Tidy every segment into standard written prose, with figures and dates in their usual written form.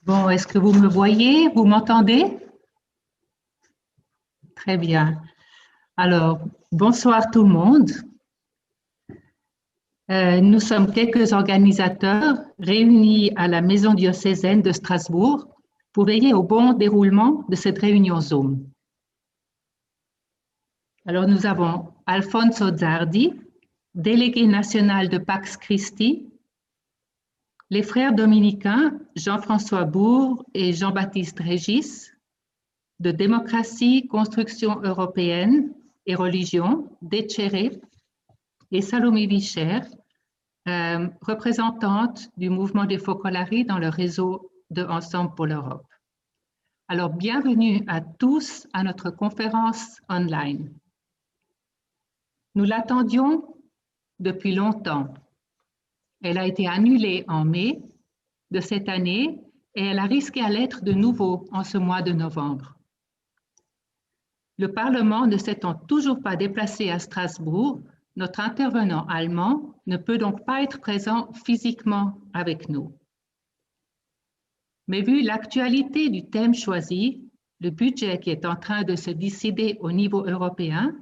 Bon, est-ce que vous me voyez? Vous m'entendez? Très bien. Alors, bonsoir tout le monde. Nous sommes quelques organisateurs réunis à la Maison diocésaine de Strasbourg pour veiller au bon déroulement de cette réunion Zoom. Alors, nous avons Alfonso Zardi, délégué national de Pax Christi, les frères dominicains Jean-François Bourg et Jean-Baptiste Régis, de démocratie, construction européenne et religion, d'Etcheré, et Salomé Vicher, représentante du mouvement des Focolari dans le réseau de Ensemble pour l'Europe. Alors, bienvenue à tous à notre conférence online. Nous l'attendions depuis longtemps. Elle a été annulée en mai de cette année et elle a risqué à l'être de nouveau en ce mois de novembre. Le Parlement ne s'étant toujours pas déplacé à Strasbourg, notre intervenant allemand ne peut donc pas être présent physiquement avec nous. Mais vu l'actualité du thème choisi, le budget qui est en train de se décider au niveau européen,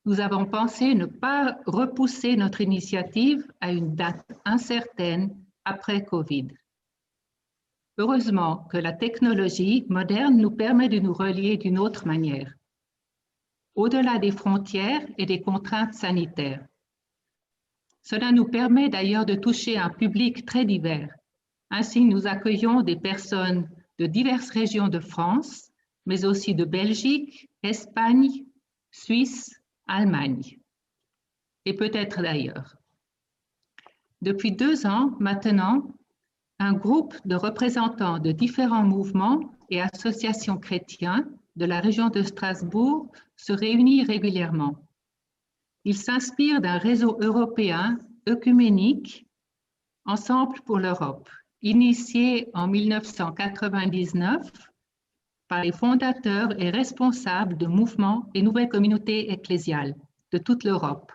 nous avons pensé ne pas repousser notre initiative à une date incertaine après Covid. Heureusement que la technologie moderne nous permet de nous relier d'une autre manière, au-delà des frontières et des contraintes sanitaires. Cela nous permet d'ailleurs de toucher un public très divers. Ainsi, nous accueillons des personnes de diverses régions de France, mais aussi de Belgique, Espagne, Suisse, Allemagne, et peut-être d'ailleurs. Depuis 2 ans maintenant, un groupe de représentants de différents mouvements et associations chrétiens de la région de Strasbourg se réunit régulièrement. Il s'inspire d'un réseau européen œcuménique, Ensemble pour l'Europe, initié en 1999 par les fondateurs et responsables de mouvements et nouvelles communautés ecclésiales de toute l'Europe.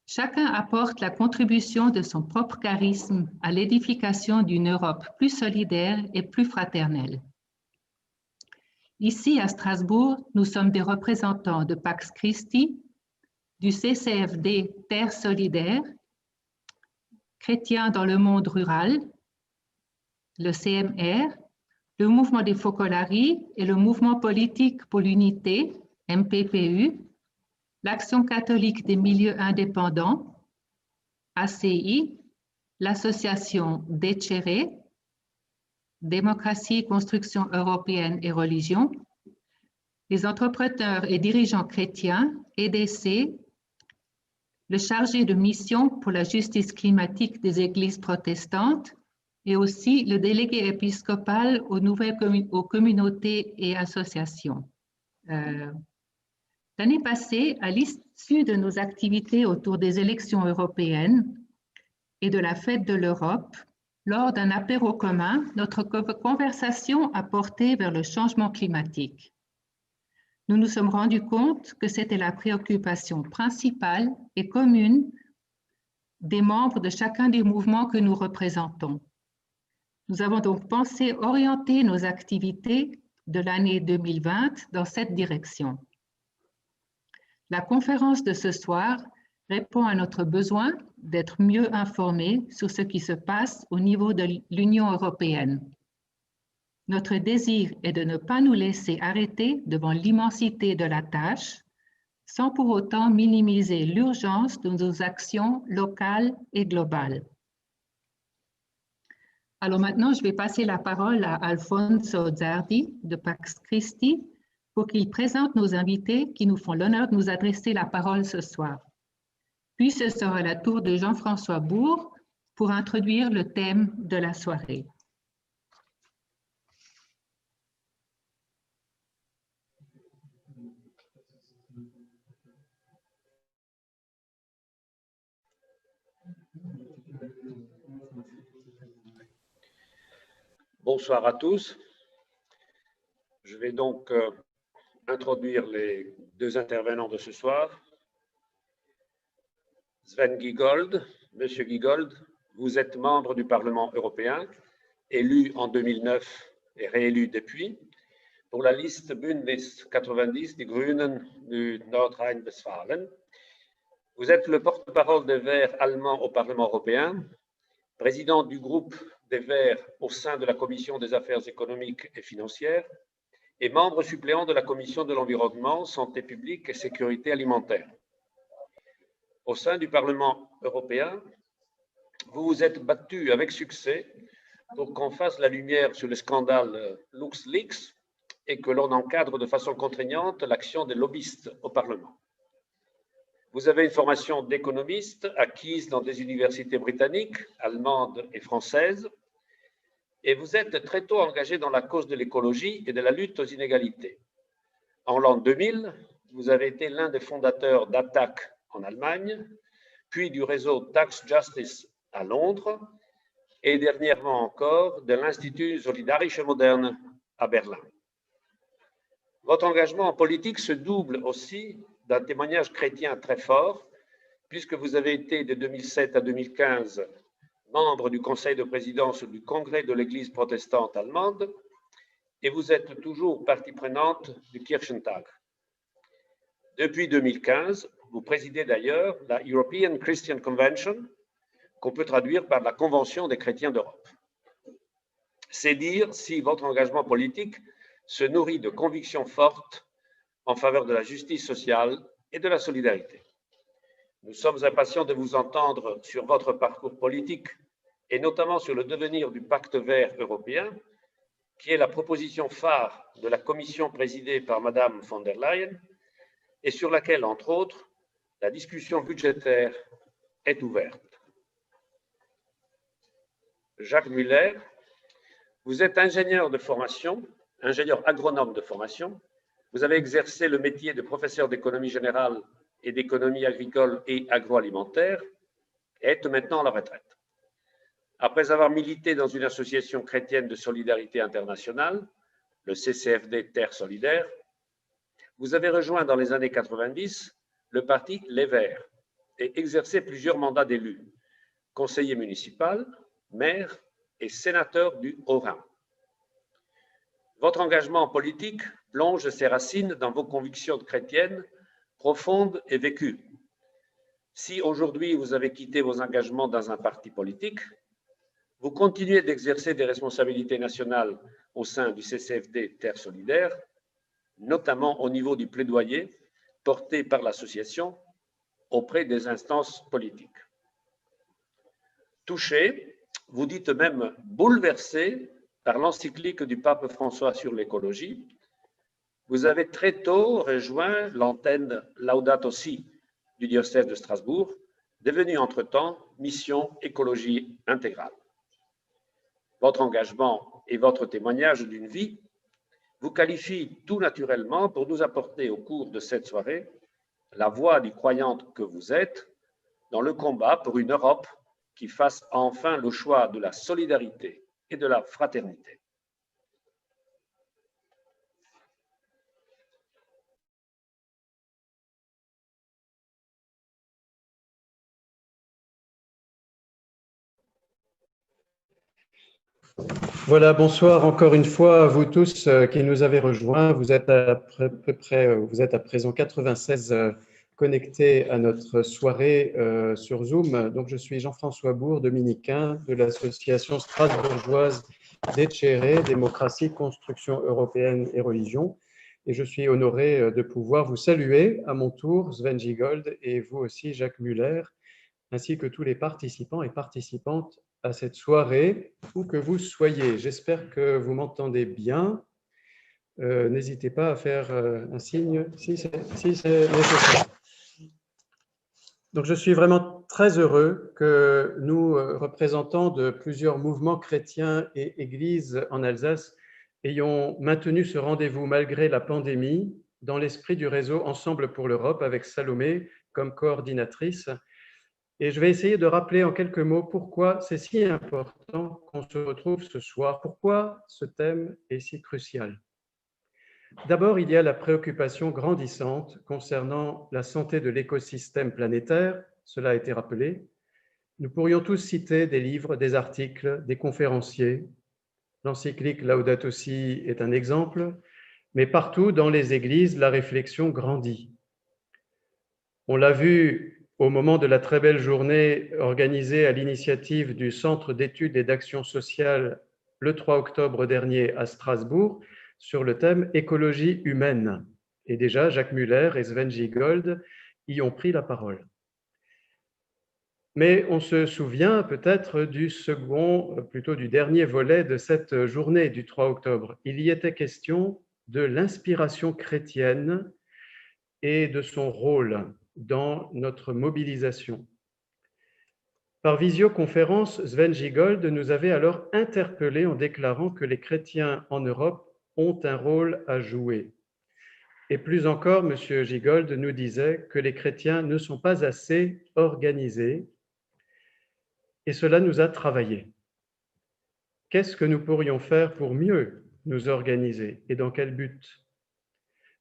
Chacun apporte la contribution de son propre charisme à l'édification d'une Europe plus solidaire et plus fraternelle. Ici, à Strasbourg, nous sommes des représentants de Pax Christi, du CCFD Terre Solidaire, Chrétiens dans le monde rural, le CMR, le mouvement des Focolari et le mouvement politique pour l'unité, MPPU, l'Action catholique des milieux indépendants, ACI, l'association d'Etcheré, Démocratie, construction européenne et religion, les entrepreneurs et dirigeants chrétiens, EDC, le chargé de mission pour la justice climatique des églises protestantes et aussi le délégué épiscopal aux communautés et associations. L'année passée, à l'issue de nos activités autour des élections européennes et de la fête de l'Europe, lors d'un apéro commun, notre conversation a porté vers le changement climatique. Nous nous sommes rendus compte que c'était la préoccupation principale et commune des membres de chacun des mouvements que nous représentons. Nous avons donc pensé orienter nos activités de l'année 2020 dans cette direction. La conférence de ce soir répond à notre besoin d'être mieux informés sur ce qui se passe au niveau de l'Union européenne. Notre désir est de ne pas nous laisser arrêter devant l'immensité de la tâche, sans pour autant minimiser l'urgence de nos actions locales et globales. Alors maintenant, je vais passer la parole à Alfonso Zardi de Pax Christi pour qu'il présente nos invités qui nous font l'honneur de nous adresser la parole ce soir. Puis ce sera la tour de Jean-François Bourg pour introduire le thème de la soirée. Bonsoir à tous. Je vais donc introduire les 2 intervenants de ce soir. Sven Giegold, Monsieur Giegold, Vous êtes membre du Parlement européen, élu en 2009 et réélu depuis, pour la liste Bündnis 90 des Grünen du Nordrhein-Westfalen. Vous êtes le porte-parole des Verts allemands au Parlement européen, président du groupe des Verts au sein de la Commission des affaires économiques et financières et membre suppléant de la Commission de l'environnement, santé publique et sécurité alimentaire. Au sein du Parlement européen, vous vous êtes battu avec succès pour qu'on fasse la lumière sur le scandale LuxLeaks et que l'on encadre de façon contraignante l'action des lobbyistes au Parlement. Vous avez une formation d'économiste acquise dans des universités britanniques, allemandes et françaises, et vous êtes très tôt engagé dans la cause de l'écologie et de la lutte aux inégalités. En l'an 2000, vous avez été l'un des fondateurs d'Attac en Allemagne, puis du réseau Tax Justice à Londres, et dernièrement encore de l'Institut Solidarische Moderne à Berlin. Votre engagement en politique se double aussi d'un témoignage chrétien très fort, puisque vous avez été de 2007 à 2015 membre du conseil de présidence du Congrès de l'Église protestante allemande, et vous êtes toujours partie prenante du Kirchentag. Depuis 2015, vous présidez d'ailleurs la European Christian Convention, qu'on peut traduire par la Convention des chrétiens d'Europe. C'est dire si votre engagement politique se nourrit de convictions fortes en faveur de la justice sociale et de la solidarité. Nous sommes impatients de vous entendre sur votre parcours politique et notamment sur le devenir du pacte vert européen, qui est la proposition phare de la commission présidée par Madame von der Leyen et sur laquelle, entre autres, la discussion budgétaire est ouverte. Jacques Müller, vous êtes ingénieur de formation, ingénieur agronome de formation. Vous avez exercé le métier de professeur d'économie générale et d'économie agricole et agroalimentaire et êtes maintenant à la retraite. Après avoir milité dans une association chrétienne de solidarité internationale, le CCFD Terre Solidaire, vous avez rejoint dans les années 90 le parti Les Verts et exercé plusieurs mandats d'élu, conseiller municipal, maire et sénateur du Haut-Rhin. Votre engagement politique plonge ses racines dans vos convictions chrétiennes profondes et vécues. Si aujourd'hui vous avez quitté vos engagements dans un parti politique, vous continuez d'exercer des responsabilités nationales au sein du CCFD Terre Solidaire, notamment au niveau du plaidoyer porté par l'association auprès des instances politiques. Touché, vous dites même bouleversé par l'encyclique du pape François sur l'écologie, vous avez très tôt rejoint l'antenne Laudato Si du diocèse de Strasbourg, devenue entre-temps Mission Écologie Intégrale. Votre engagement et votre témoignage d'une vie vous qualifient tout naturellement pour nous apporter au cours de cette soirée la voix du croyant que vous êtes dans le combat pour une Europe qui fasse enfin le choix de la solidarité et de la fraternité. Voilà, bonsoir encore une fois à vous tous qui nous avez rejoints. Vous êtes à présent 96 connectés à notre soirée sur Zoom. Donc, je suis Jean-François Bourg, dominicain de l'association strasbourgeoise Decere, Démocratie, Construction européenne et Religion. Et je suis honoré de pouvoir vous saluer à mon tour, Sven Giegold, et vous aussi, Jacques Müller, ainsi que tous les participants et participantes à cette soirée, où que vous soyez. J'espère que vous m'entendez bien. N'hésitez pas à faire un signe si c'est nécessaire. Donc, je suis vraiment très heureux que nous, représentants de plusieurs mouvements chrétiens et églises en Alsace, ayons maintenu ce rendez-vous malgré la pandémie dans l'esprit du réseau Ensemble pour l'Europe avec Salomé comme coordinatrice. Et je vais essayer de rappeler en quelques mots pourquoi c'est si important qu'on se retrouve ce soir, pourquoi ce thème est si crucial. D'abord, il y a la préoccupation grandissante concernant la santé de l'écosystème planétaire, cela a été rappelé, Nous pourrions tous citer des livres, des articles, des conférenciers. L'encyclique Laudato Si est un exemple, mais partout dans les églises, la réflexion grandit. On l'a vu au moment de la très belle journée organisée à l'initiative du Centre d'études et d'action sociale le 3 octobre dernier à Strasbourg sur le thème écologie humaine. Et déjà, Jacques Muller et Sven Giegold y ont pris la parole. Mais on se souvient peut-être du du dernier volet de cette journée du 3 octobre. Il y était question de l'inspiration chrétienne et de son rôle dans notre mobilisation. Par visioconférence, Sven Giegold nous avait alors interpellés en déclarant que les chrétiens en Europe ont un rôle à jouer. Et plus encore, M. Giegold nous disait que les chrétiens ne sont pas assez organisés. Et cela nous a travaillé. Qu'est-ce que nous pourrions faire pour mieux nous organiser et dans quel but?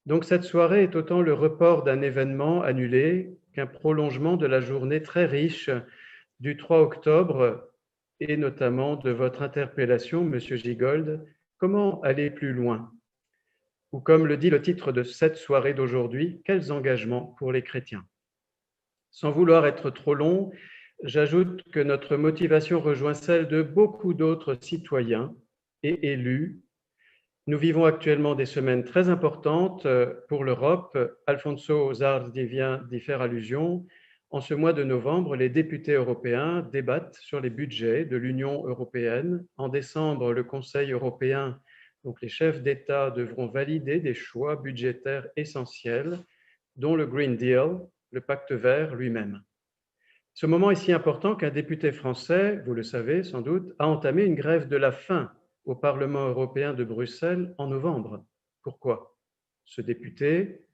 Donc cette soirée est autant le report d'un événement annulé qu'un prolongement de la journée très riche du 3 octobre et notamment de votre interpellation, Monsieur Giegold, comment aller plus loin? Ou comme le dit le titre de cette soirée d'aujourd'hui, quels engagements pour les chrétiens? Sans vouloir être trop long, j'ajoute que notre motivation rejoint celle de beaucoup d'autres citoyens et élus. Nous vivons actuellement des semaines très importantes pour l'Europe. Alfonso Zardi vient d'y faire allusion. En ce mois de novembre, les députés européens débattent sur les budgets de l'Union européenne. En décembre, le Conseil européen, donc les chefs d'État, devront valider des choix budgétaires essentiels, dont le Green Deal, le pacte vert lui-même. Ce moment est si important qu'un député français, vous le savez sans doute, a entamé une grève de la faim au Parlement européen de Bruxelles en novembre. Pourquoi? Ce député,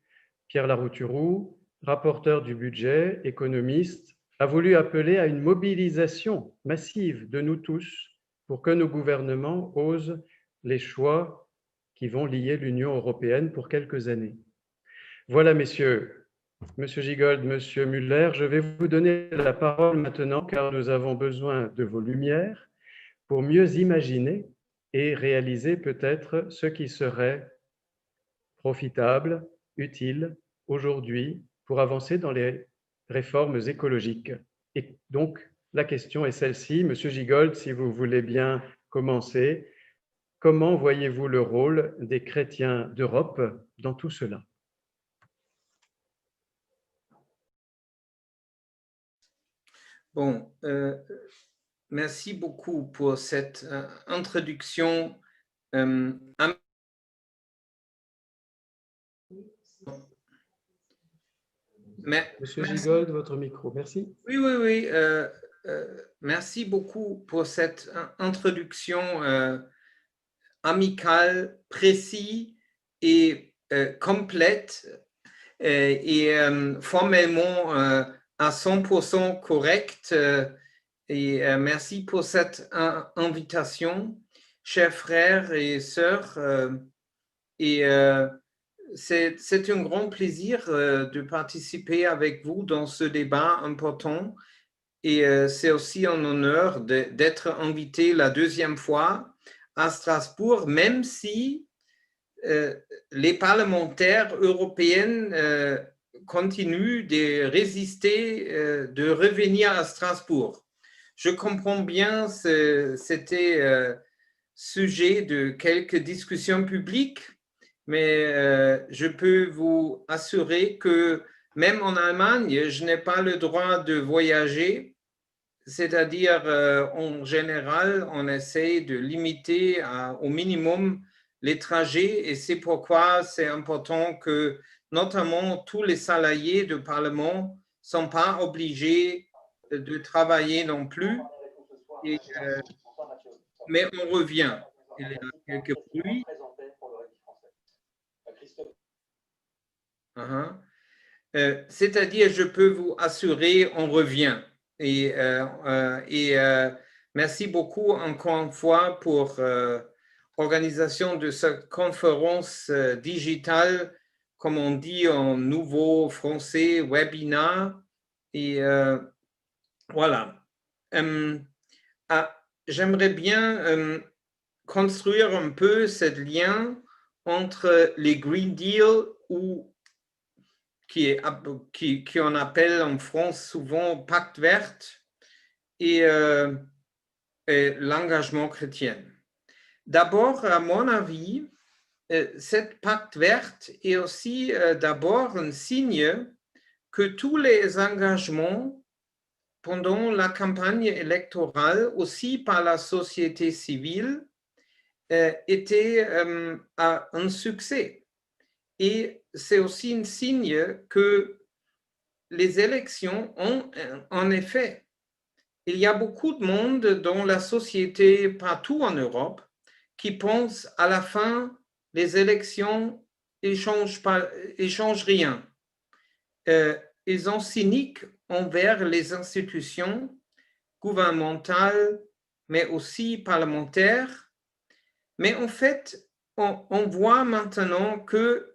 Pierre Larouturou, rapporteur du budget, économiste, a voulu appeler à une mobilisation massive de nous tous pour que nos gouvernements osent les choix qui vont lier l'Union européenne pour quelques années. Voilà, messieurs, Monsieur Giegold, Monsieur Muller, je vais vous donner la parole maintenant car nous avons besoin de vos lumières pour mieux imaginer et réaliser peut-être ce qui serait profitable, utile aujourd'hui pour avancer dans les réformes écologiques. Et donc, la question est celle-ci. Monsieur Giegold, si vous voulez bien commencer, comment voyez-vous le rôle des chrétiens d'Europe dans tout cela? Bon, merci beaucoup pour cette introduction. Monsieur Giegold, votre micro, merci. Oui. Merci beaucoup pour cette introduction amicale, précise et complète et formellement à 100% correcte. Et merci pour cette invitation, chers frères et sœurs. C'est un grand plaisir de participer avec vous dans ce débat important. Et c'est aussi un honneur d'être invité la deuxième fois à Strasbourg, même si les parlementaires européens continuent de résister, de revenir à Strasbourg. Je comprends bien, c'était sujet de quelques discussions publiques, mais je peux vous assurer que même en Allemagne, je n'ai pas le droit de voyager, c'est-à-dire en général, on essaie de limiter au minimum les trajets et c'est pourquoi c'est important que notamment tous les salariés du Parlement ne sont pas obligés de travailler non plus. Mais on revient. Il y a quelques bruits. C'est-à-dire, je peux vous assurer, on revient. Et merci beaucoup encore une fois pour l'organisation de cette conférence digitale, comme on dit en nouveau français, webinar. Et voilà. j'aimerais bien construire un peu ce lien entre les Green Deal ou qu'on appelle en France souvent pacte vert et l'engagement chrétien. D'abord, à mon avis, cette pacte verte est aussi d'abord un signe que tous les engagements pendant la campagne électorale, aussi par la société civile, étaient un succès. Et c'est aussi un signe que les élections ont en effet, il y a beaucoup de monde dans la société partout en Europe qui pense à la fin, les élections, ils changent rien. Ils sont cyniques envers les institutions gouvernementales, mais aussi parlementaires. Mais en fait, on voit maintenant que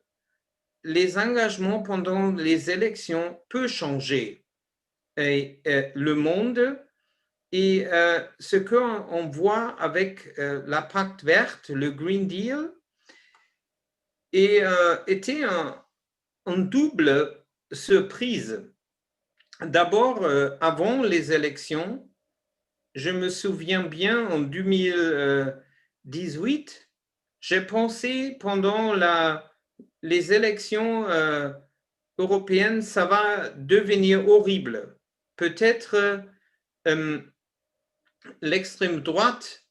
les engagements pendant les élections peuvent changer le monde. Et ce qu'on voit avec la pacte verte, le Green Deal, était une double surprise. D'abord, avant les élections, je me souviens bien en 2018, j'ai pensé pendant les élections européennes, ça va devenir horrible. Peut-être l'extrême droite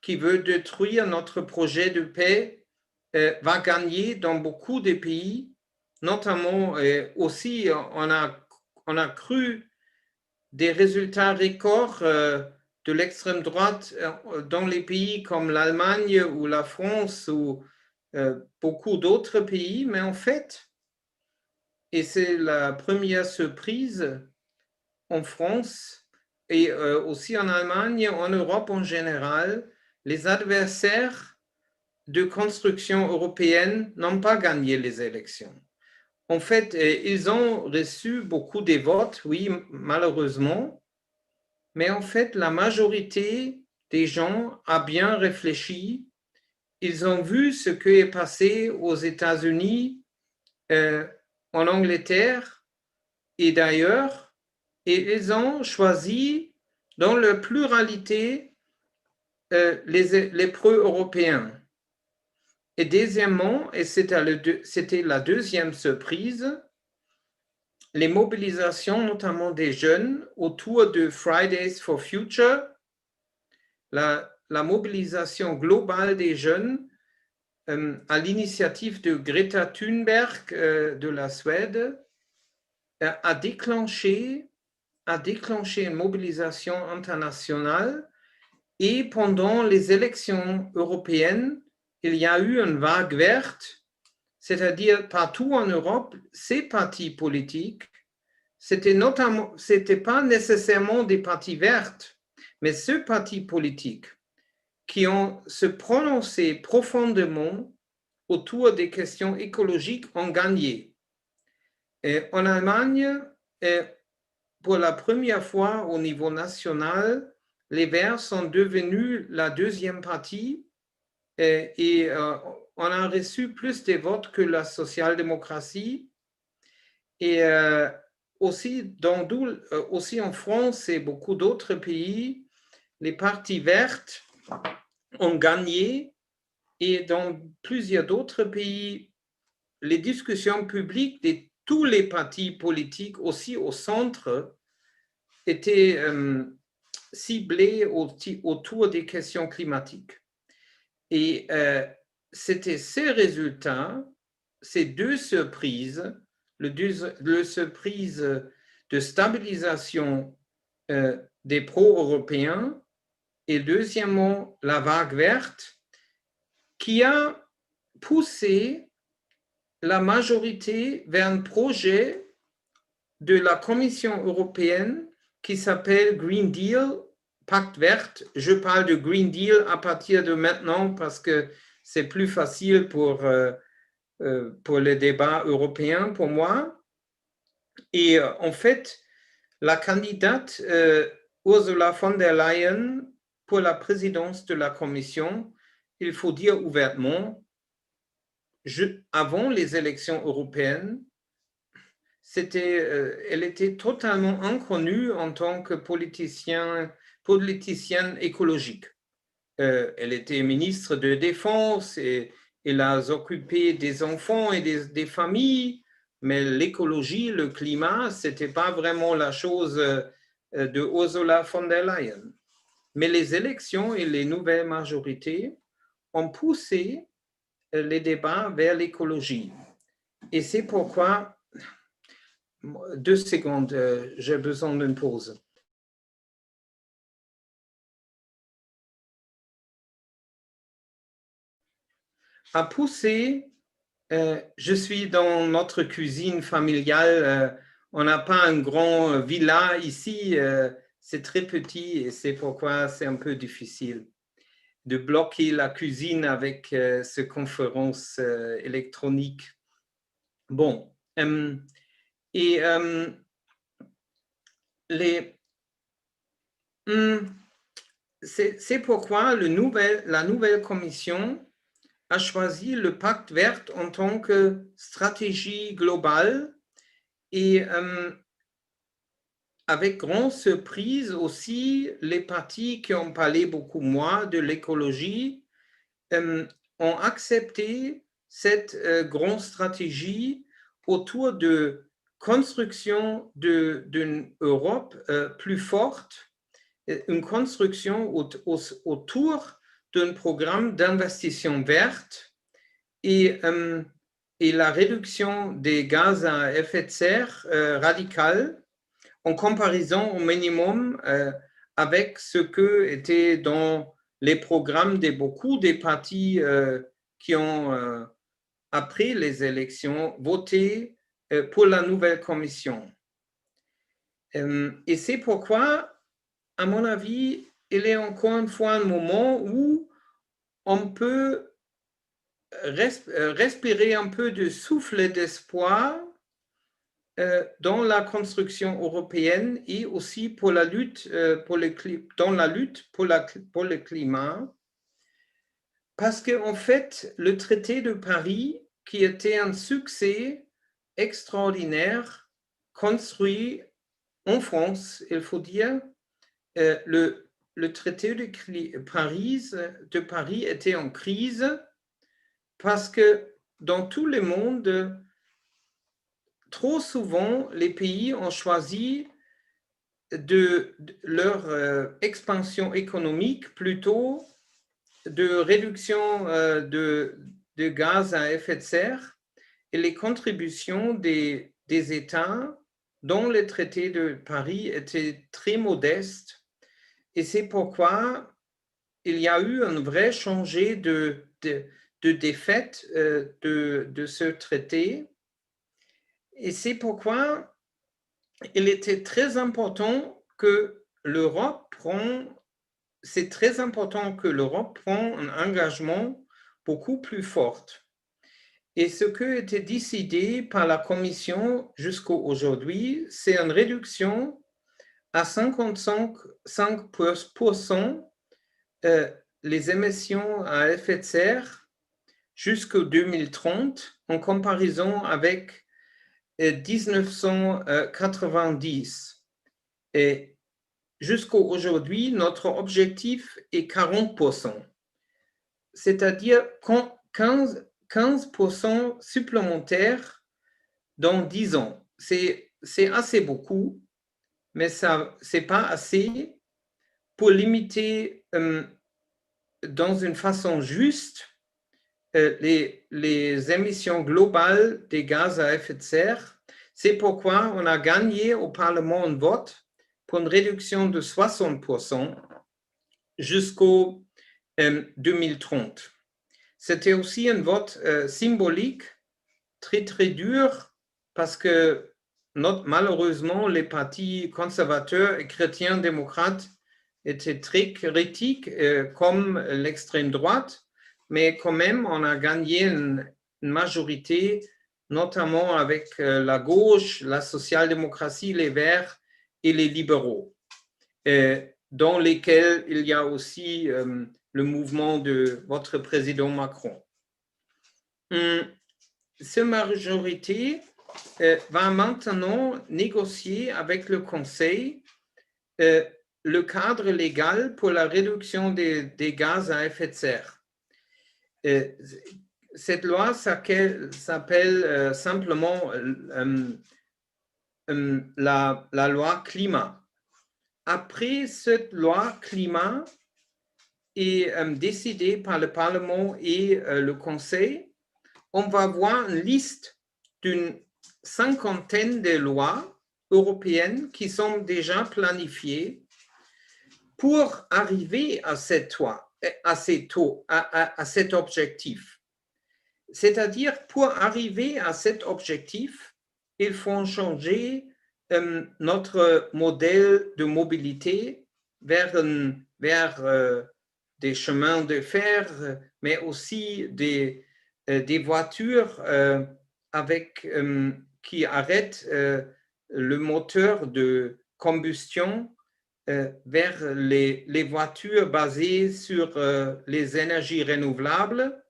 qui veut détruire notre projet de paix va gagner dans beaucoup de pays, notamment aussi on a cru des résultats records de l'extrême droite dans les pays comme l'Allemagne ou la France ou beaucoup d'autres pays, mais en fait, et c'est la première surprise en France et aussi en Allemagne, en Europe en général, les adversaires de construction européenne n'ont pas gagné les élections. En fait, ils ont reçu beaucoup de votes, oui, malheureusement, mais en fait, la majorité des gens a bien réfléchi. Ils ont vu ce qui est passé aux États-Unis, en Angleterre et d'ailleurs, et ils ont choisi dans leur pluralité les pro-européens. Et deuxièmement, et c'était la deuxième surprise, les mobilisations, notamment des jeunes, autour de Fridays for Future, la mobilisation globale des jeunes à l'initiative de Greta Thunberg de la Suède a déclenché une mobilisation internationale et pendant les élections européennes, il y a eu une vague verte, c'est-à-dire partout en Europe, ces partis politiques, c'était pas nécessairement des partis verts, mais ces partis politiques qui ont se prononcé profondément autour des questions écologiques ont gagné. Et en Allemagne, pour la première fois au niveau national, les Verts sont devenus la deuxième partie et on a reçu plus de votes que la social-démocratie. Et aussi en France et beaucoup d'autres pays, les partis verts ont gagné et dans plusieurs d'autres pays, les discussions publiques de tous les partis politiques, aussi au centre, étaient ciblées autour des questions climatiques. Et c'était ces résultats, ces deux surprises, le surprise de stabilisation des pro-européens et deuxièmement la vague verte qui a poussé la majorité vers un projet de la Commission européenne qui s'appelle Green Deal, Pacte vert. Je parle de Green Deal à partir de maintenant parce que c'est plus facile pour le débat européen pour moi. Et en fait, la candidate Ursula von der Leyen pour la présidence de la Commission, il faut dire ouvertement, avant les élections européennes, elle était totalement inconnue en tant que politicienne écologique. Elle était ministre de Défense et elle a occupé des enfants et des familles, mais l'écologie, le climat, ce n'était pas vraiment la chose de Ursula von der Leyen. Mais les élections et les nouvelles majorités ont poussé les débats vers l'écologie. Et c'est pourquoi, 2 secondes, j'ai besoin d'une pause. A poussé, je suis dans notre cuisine familiale, on n'a pas un grand villa ici, c'est très petit et c'est pourquoi c'est un peu difficile de bloquer la cuisine avec ces conférences électroniques. Bon, c'est pourquoi la nouvelle commission a choisi le pacte vert en tant que stratégie globale et avec grande surprise aussi, les partis qui ont parlé beaucoup moins de l'écologie ont accepté cette grande stratégie autour de construction d'une Europe plus forte, une construction autour d'un programme d'investissement verte et la réduction des gaz à effet de serre radicale en comparaison au minimum avec ce que était dans les programmes de beaucoup des partis qui ont, après les élections, voté pour la nouvelle commission. Et c'est pourquoi, à mon avis, il est encore une fois un moment où on peut respirer un peu de souffle d'espoir dans la construction européenne et aussi pour la lutte, dans la lutte pour le climat. Parce qu'en fait, le traité de Paris, qui était un succès extraordinaire, construit en France, il faut dire, le traité de Paris était en crise parce que dans tout le monde, trop souvent, les pays ont choisi leur expansion économique plutôt de réduction de gaz à effet de serre et les contributions des États dans le traité de Paris étaient très modestes. Et c'est pourquoi il y a eu un vrai changement de défaite de ce traité. Et c'est pourquoi il était très important que l'Europe prenne un engagement beaucoup plus fort. Et ce qui a été décidé par la Commission jusqu'à aujourd'hui, c'est une réduction à 55% les émissions à effet de serre jusqu'en 2030 en comparaison avec 1990. Et jusqu'à aujourd'hui, notre objectif est 40%, c'est-à-dire 15% supplémentaires dans 10 ans. C'est assez beaucoup, mais ce n'est pas assez pour limiter dans une façon juste les émissions globales des gaz à effet de serre. C'est pourquoi on a gagné au Parlement un vote pour une réduction de 60% jusqu'au 2030. C'était aussi un vote symbolique, très très dur, parce que malheureusement, les partis conservateurs et chrétiens démocrates étaient très critiques, comme l'extrême droite, mais quand même, on a gagné une majorité, notamment avec la gauche, la social-démocratie, les Verts et les libéraux. dans lesquels il y a aussi le mouvement de votre président Macron. Cette majorité va maintenant négocier avec le Conseil le cadre légal pour la réduction des gaz à effet de serre. Cette loi s'appelle simplement la loi climat. Après cette loi climat est décidée par le Parlement et le Conseil, on va voir une liste d'une cinquantaine de lois européennes qui sont déjà planifiées pour arriver à cet objectif. C'est-à-dire, pour arriver à cet objectif, il faut changer notre modèle de mobilité vers des chemins de fer, mais aussi des voitures qui arrêtent le moteur de combustion vers les voitures basées sur les énergies renouvelables.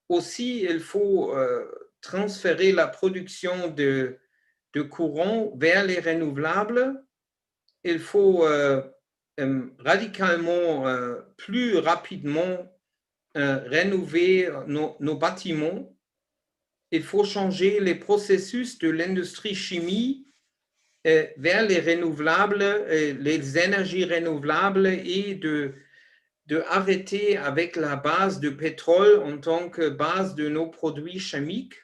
Aussi, il faut transférer la production de courant vers les renouvelables. Il faut radicalement, plus rapidement rénover nos bâtiments. Il faut changer les processus de l'industrie chimique vers les renouvelables, les énergies renouvelables et de arrêter avec la base de pétrole en tant que base de nos produits chimiques.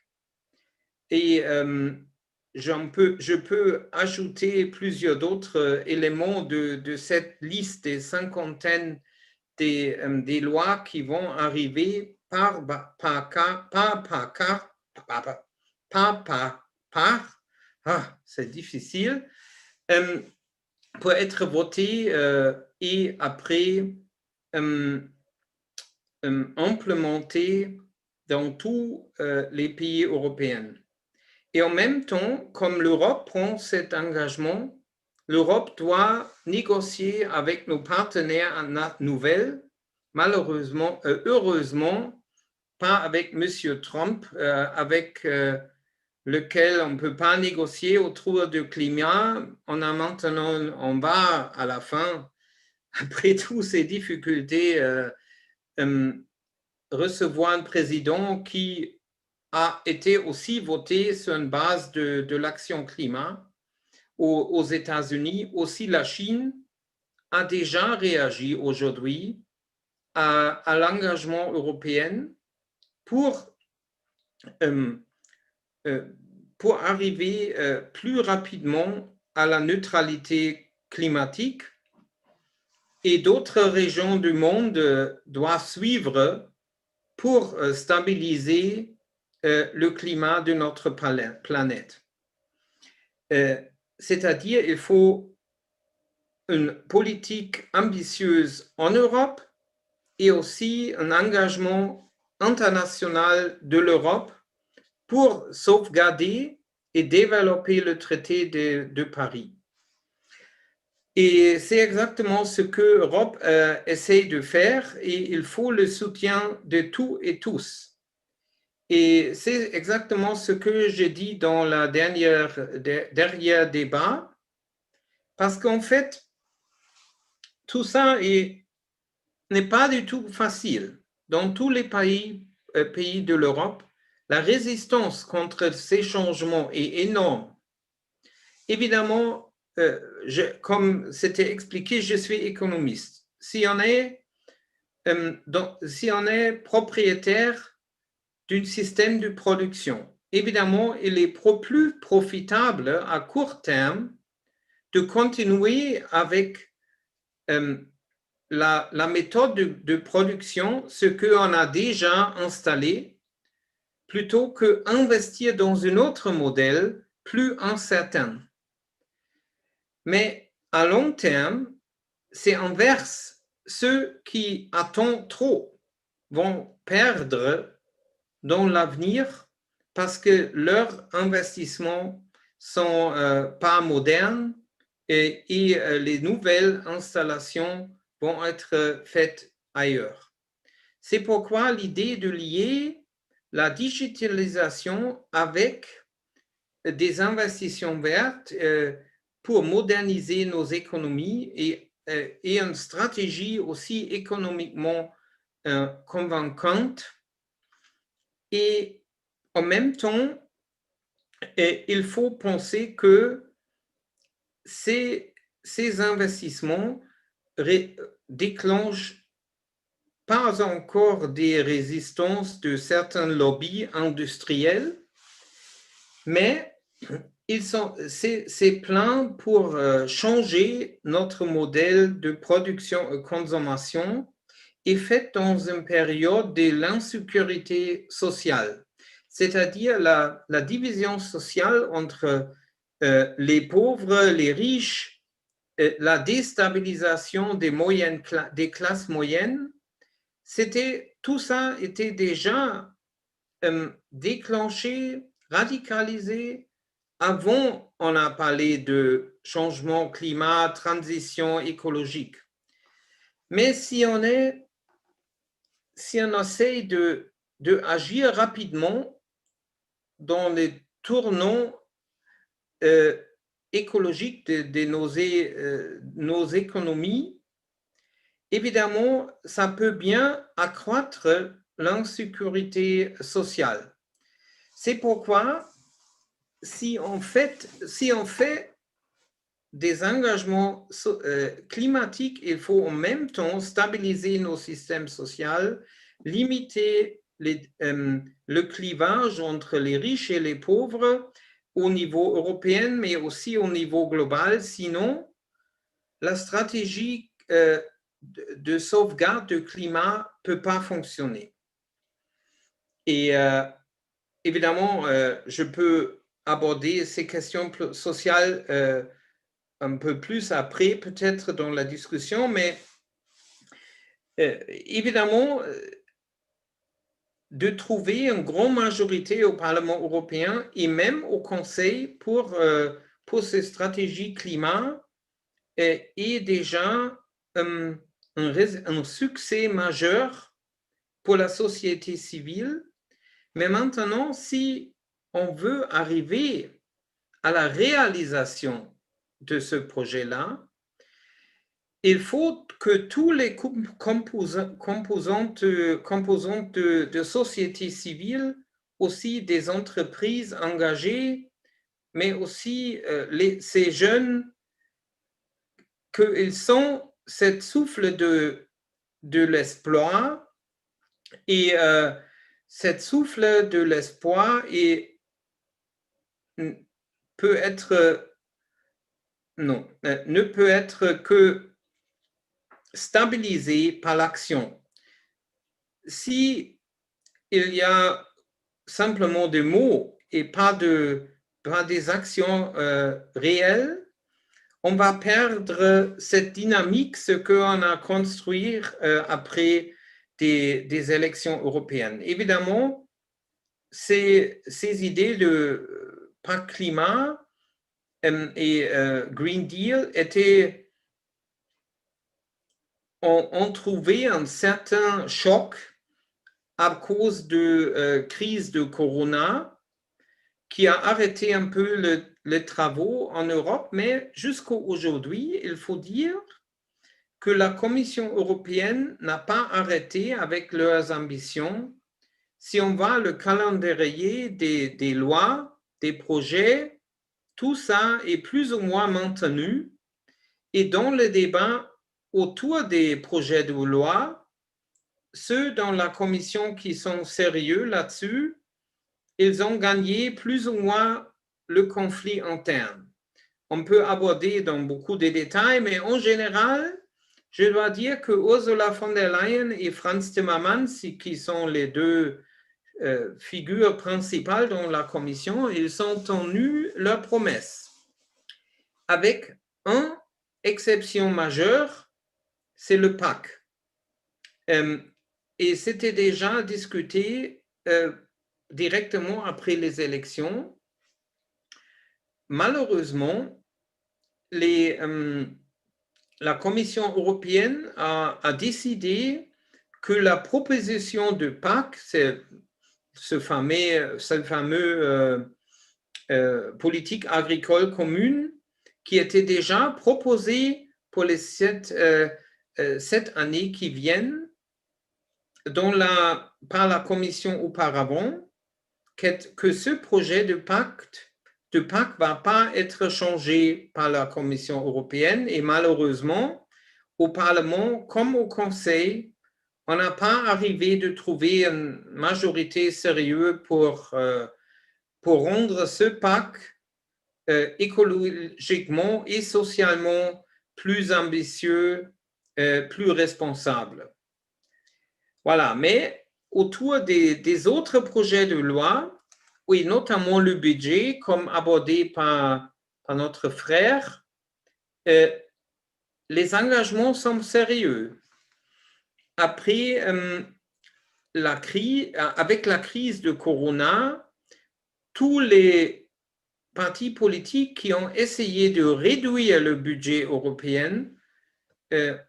Et je peux ajouter plusieurs autres éléments de cette liste des cinquantaines des lois qui vont arriver par c'est difficile, pour être votées et après implémentées dans tous les pays européens. Et en même temps, comme l'Europe prend cet engagement, l'Europe doit négocier avec nos partenaires nouvelles, malheureusement, heureusement, pas avec M. Trump, avec lequel on ne peut pas négocier autour du climat. On a maintenant, on va à la fin, après toutes ces difficultés, recevoir un président qui a été aussi voté sur une base de l'action climat aux États-Unis. Aussi, la Chine a déjà réagi aujourd'hui à l'engagement européen pour arriver plus rapidement à la neutralité climatique, et d'autres régions du monde doivent suivre pour stabiliser le climat de notre planète. C'est-à-dire, il faut une politique ambitieuse en Europe et aussi un engagement international de l'Europe pour sauvegarder et développer le traité de Paris. Et c'est exactement ce que l'Europe essaie de faire, et il faut le soutien de tous et tous. Et c'est exactement ce que j'ai dit dans la dernier débat, parce qu'en fait, tout ça n'est pas du tout facile. Dans tous les pays de l'Europe, la résistance contre ces changements est énorme. Évidemment, comme c'était expliqué, je suis économiste. Si on est propriétaire d'un système de production, évidemment, il est plus profitable à court terme de continuer avec la méthode de production, ce qu'on a déjà installé, plutôt qu'investir dans un autre modèle plus incertain. Mais à long terme, c'est inverse. Ceux qui attendent trop vont perdre dans l'avenir parce que leurs investissements ne sont pas modernes et les nouvelles installations vont être faites ailleurs. C'est pourquoi l'idée de lier la digitalisation avec des investissements vertes pour moderniser nos économies et une stratégie aussi économiquement convaincante. Et en même temps, il faut penser que ces investissements déclenchent pas encore des résistances de certains lobbies industriels, mais c'est plein pour changer notre modèle de production et consommation et fait dans une période de l'insécurité sociale, c'est-à-dire la division sociale entre les pauvres, les riches, la déstabilisation des classes moyennes. Tout ça était déjà déclenché, radicalisé. Avant, on a parlé de changement climat, transition écologique. Mais si on essaie de agir rapidement dans les tournants écologiques de nos économies, évidemment, ça peut bien accroître l'insécurité sociale. C'est pourquoi, si on fait des engagements climatiques, il faut en même temps stabiliser nos systèmes sociaux, limiter le clivage entre les riches et les pauvres au niveau européen, mais aussi au niveau global. Sinon, la stratégie de sauvegarde du climat ne peut pas fonctionner. Et évidemment, je peux aborder ces questions sociales un peu plus après, peut-être dans la discussion, mais évidemment, de trouver une grande majorité au Parlement européen et même au Conseil pour ces stratégies climat est déjà un succès majeur pour la société civile. Mais maintenant, si on veut arriver à la réalisation de ce projet-là, il faut que tous les composantes de société civile, aussi des entreprises engagées, mais aussi ces jeunes, qu'ils sont cette souffle de l'espoir et cette souffle de l'espoir ne peut être que stabilisé par l'action. Si il y a simplement des mots et pas des actions réelles, on va perdre cette dynamique, ce qu'on a construit après des élections européennes. Évidemment, ces idées de pacte climat et Green Deal ont trouvé un certain choc à cause de crise de Corona qui a arrêté un peu les travaux en Europe, mais jusqu'à aujourd'hui, il faut dire que la Commission européenne n'a pas arrêté avec leurs ambitions. Si on voit le calendrier des lois, des projets, tout ça est plus ou moins maintenu. Et dans le débat autour des projets de loi, ceux dans la Commission qui sont sérieux là-dessus, ils ont gagné plus ou moins le conflit interne. On peut aborder dans beaucoup de détails, mais en général, je dois dire que Ursula von der Leyen et Frans Timmermans, qui sont les deux figures principales dans la Commission, ils ont tenu leurs promesses. Avec une exception majeure, c'est le PAC. Et c'était déjà discuté directement après les élections. Malheureusement, la Commission européenne a décidé que la proposition de PAC, c'est ce fameux politique agricole commune qui était déjà proposé pour les 7 années qui viennent par la Commission auparavant, que ce projet de PAC ne va pas être changé par la Commission européenne et malheureusement, au Parlement comme au Conseil, on n'a pas arrivé de trouver une majorité sérieuse pour rendre ce PAC écologiquement et socialement plus ambitieux, plus responsable. Voilà, mais autour des autres projets de loi, oui, notamment le budget, comme abordé par notre frère, les engagements sont sérieux. Après avec la crise de Corona, tous les partis politiques qui ont essayé de réduire le budget européen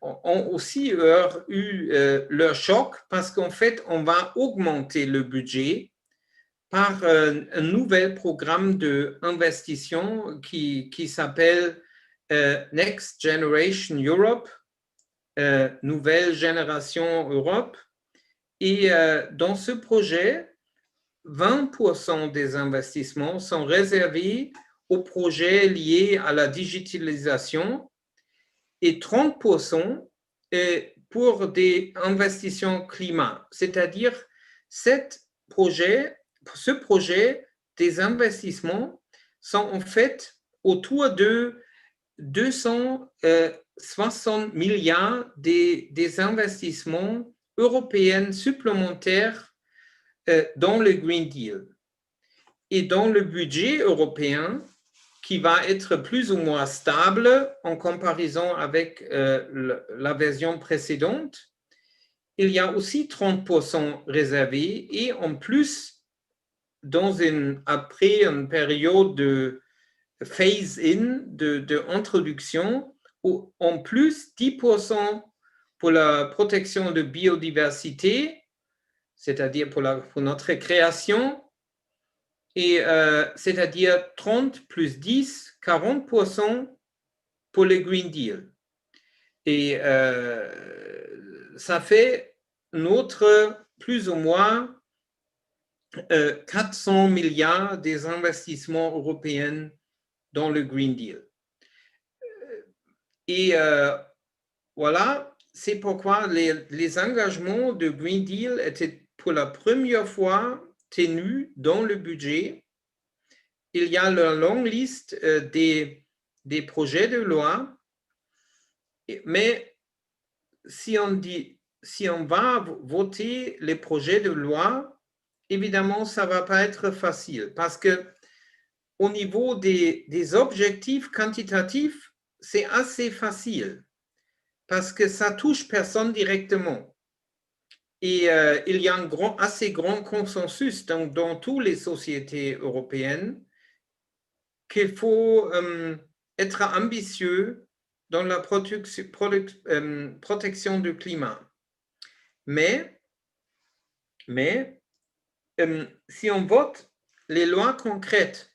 ont aussi eu leur choc parce qu'en fait, on va augmenter le budget par un nouvel programme d'investissement qui s'appelle Next Generation Europe, Nouvelle Génération Europe. Et dans ce projet, 20% des investissements sont réservés aux projets liés à la digitalisation et 30% pour des investissements climat. C'est-à-dire, ce projet des investissements sont en fait autour de 260 milliards des investissements européens supplémentaires dans le Green Deal. Et dans le budget européen, qui va être plus ou moins stable en comparaison avec la version précédente, il y a aussi 30% réservés et en plus, après une période de phase-in, d'introduction, en plus 10% pour la protection de biodiversité, c'est-à-dire pour notre création, et c'est-à-dire 30 plus 10, 40% pour le Green Deal. Et ça fait notre plus ou moins 400 milliards des investissements européens dans le Green Deal. Et voilà, c'est pourquoi les engagements de Green Deal étaient pour la première fois tenus dans le budget. Il y a la longue liste des projets de loi, mais si on va voter les projets de loi, évidemment, ça ne va pas être facile parce que au niveau des objectifs quantitatifs, c'est assez facile parce que ça touche personne directement. Et il y a un assez grand consensus dans toutes les sociétés européennes qu'il faut être ambitieux dans la protection du climat. Mais si on vote les lois concrètes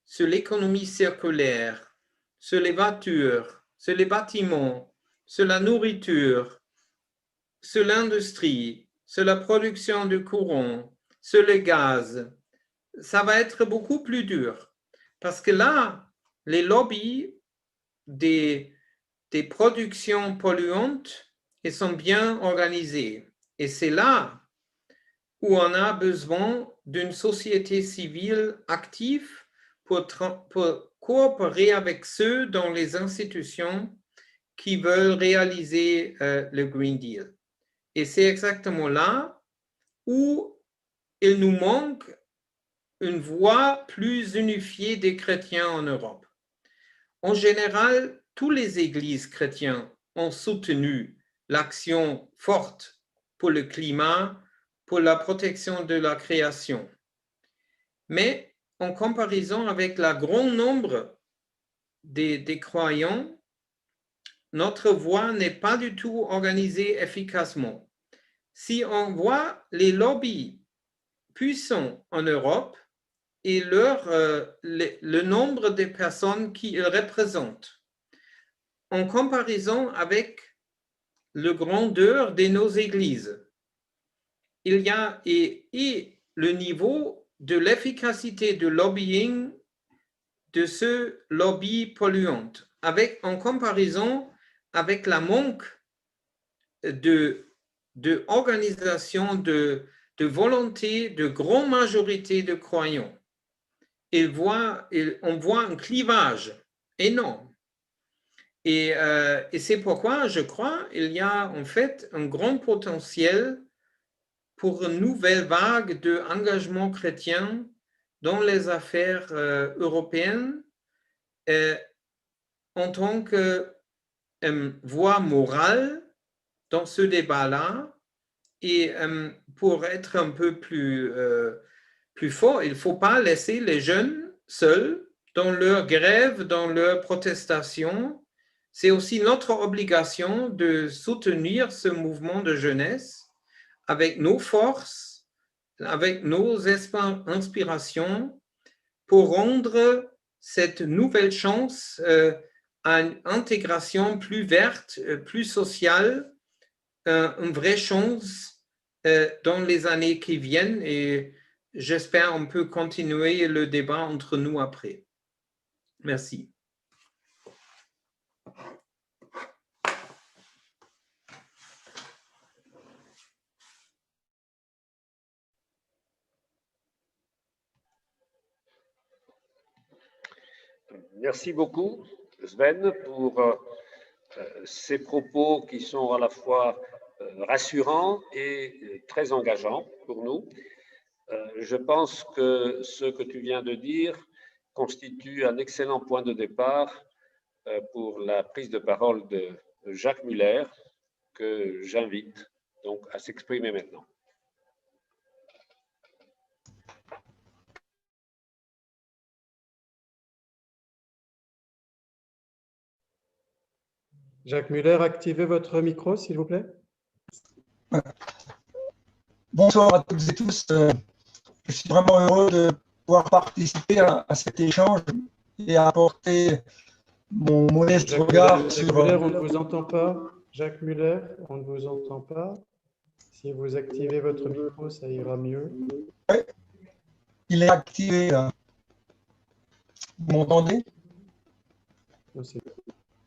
sur l'économie circulaire, sur les voitures, sur les bâtiments, sur la nourriture, sur l'industrie, sur la production de courant, sur le gaz, ça va être beaucoup plus dur. Parce que là, les lobbies des productions polluantes, ils sont bien organisés. Et c'est là où on a besoin d'une société civile active pour coopérer avec ceux dans les institutions qui veulent réaliser le Green Deal. Et c'est exactement là où il nous manque une voix plus unifiée des chrétiens en Europe. En général, toutes les églises chrétiennes ont soutenu l'action forte pour le climat, pour la protection de la création. Mais en comparaison avec le grand nombre des croyants, notre voix n'est pas du tout organisée efficacement. Si on voit les lobbies puissants en Europe et le nombre de personnes qu'ils représentent, en comparaison avec la grandeur de nos églises, il y a et le niveau de l'efficacité du lobbying de ce lobby polluant, en comparaison avec la manque de organisation, de volonté de grande majorité de croyants. On voit un clivage énorme. Et c'est pourquoi je crois qu'il y a en fait un grand potentiel pour une nouvelle vague d'engagement chrétien dans les affaires européennes en tant que voie morale dans ce débat-là. Et pour être un peu plus fort, il ne faut pas laisser les jeunes seuls dans leur grève, dans leur protestation. C'est aussi notre obligation de soutenir ce mouvement de jeunesse avec nos forces, avec nos inspirations pour rendre cette nouvelle chance à une intégration plus verte, plus sociale, une vraie chance dans les années qui viennent et j'espère qu'on peut continuer le débat entre nous après. Merci. Merci beaucoup, Sven, pour ces propos qui sont à la fois rassurants et très engageants pour nous. Je pense que ce que tu viens de dire constitue un excellent point de départ pour la prise de parole de Jacques Muller, que j'invite donc à s'exprimer maintenant. Jacques Muller, activez votre micro, s'il vous plaît. Bonsoir à toutes et tous. Je suis vraiment heureux de pouvoir participer à cet échange et à apporter mon modeste regard sur… Jacques Muller, on ne vous entend pas. Jacques Muller, on ne vous entend pas. Si vous activez votre micro, ça ira mieux. Ouais, il est activé là. Vous m'entendez?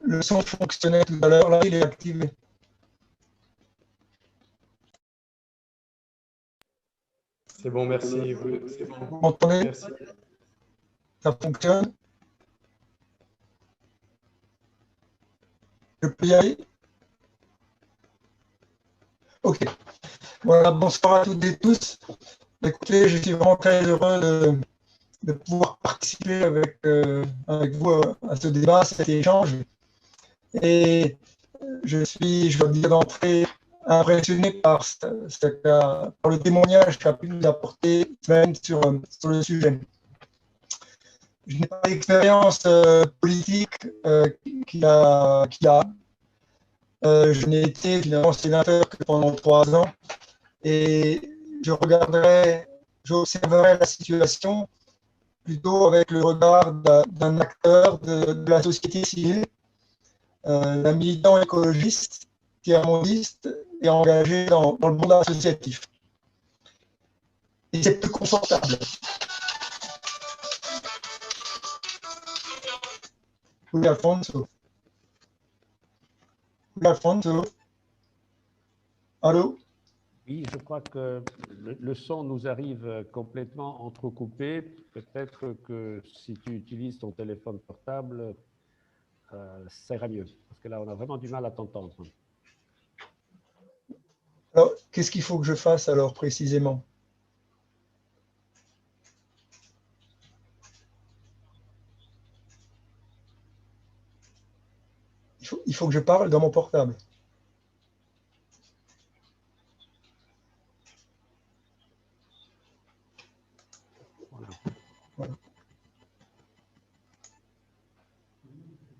Le son fonctionnait tout à l'heure, là il est activé. C'est bon, merci. Vous m'entendez? Merci. Ça fonctionne? Je peux y aller? Ok. Voilà, bonsoir à toutes et tous. Écoutez, je suis vraiment très heureux de pouvoir participer avec vous à ce débat, à cet échange. Et je dois dire d'entrée, impressionné par le témoignage qu'a pu nous apporter Sven sur le sujet. Je n'ai pas d'expérience politique qu'il a. Je n'ai été finalement sénateur que pendant 3 ans et j'observerai la situation plutôt avec le regard d'un acteur de la société civile, d'un militant écologiste, tiers-mondiste et engagé dans le monde associatif. Et c'est plus confortable. Oui, Alfonso. Oui, Alfonso. Allô? Oui, je crois que le son nous arrive complètement entrecoupé. Peut-être que si tu utilises ton téléphone portable, ça ira mieux. Parce que là, on a vraiment du mal à t'entendre. Alors, qu'est-ce qu'il faut que je fasse alors précisément? Il faut que je parle dans mon portable. Voilà.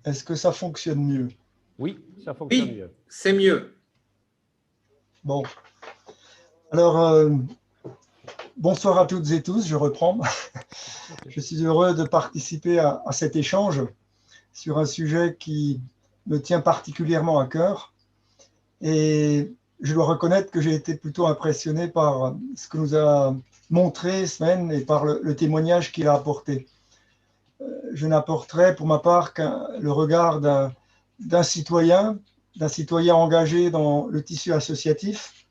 Est-ce que ça fonctionne mieux? Oui, ça fonctionne Oui, mieux. c'est mieux. Bon. Alors, bonsoir à toutes et tous, je reprends. Je suis heureux de participer à cet échange sur un sujet qui me tient particulièrement à cœur. Et je dois reconnaître que j'ai été plutôt impressionné par ce que nous a montré Sven et par le témoignage qu'il a apporté. Je n'apporterai pour ma part que le regard d'un citoyen engagé dans le tissu associatif,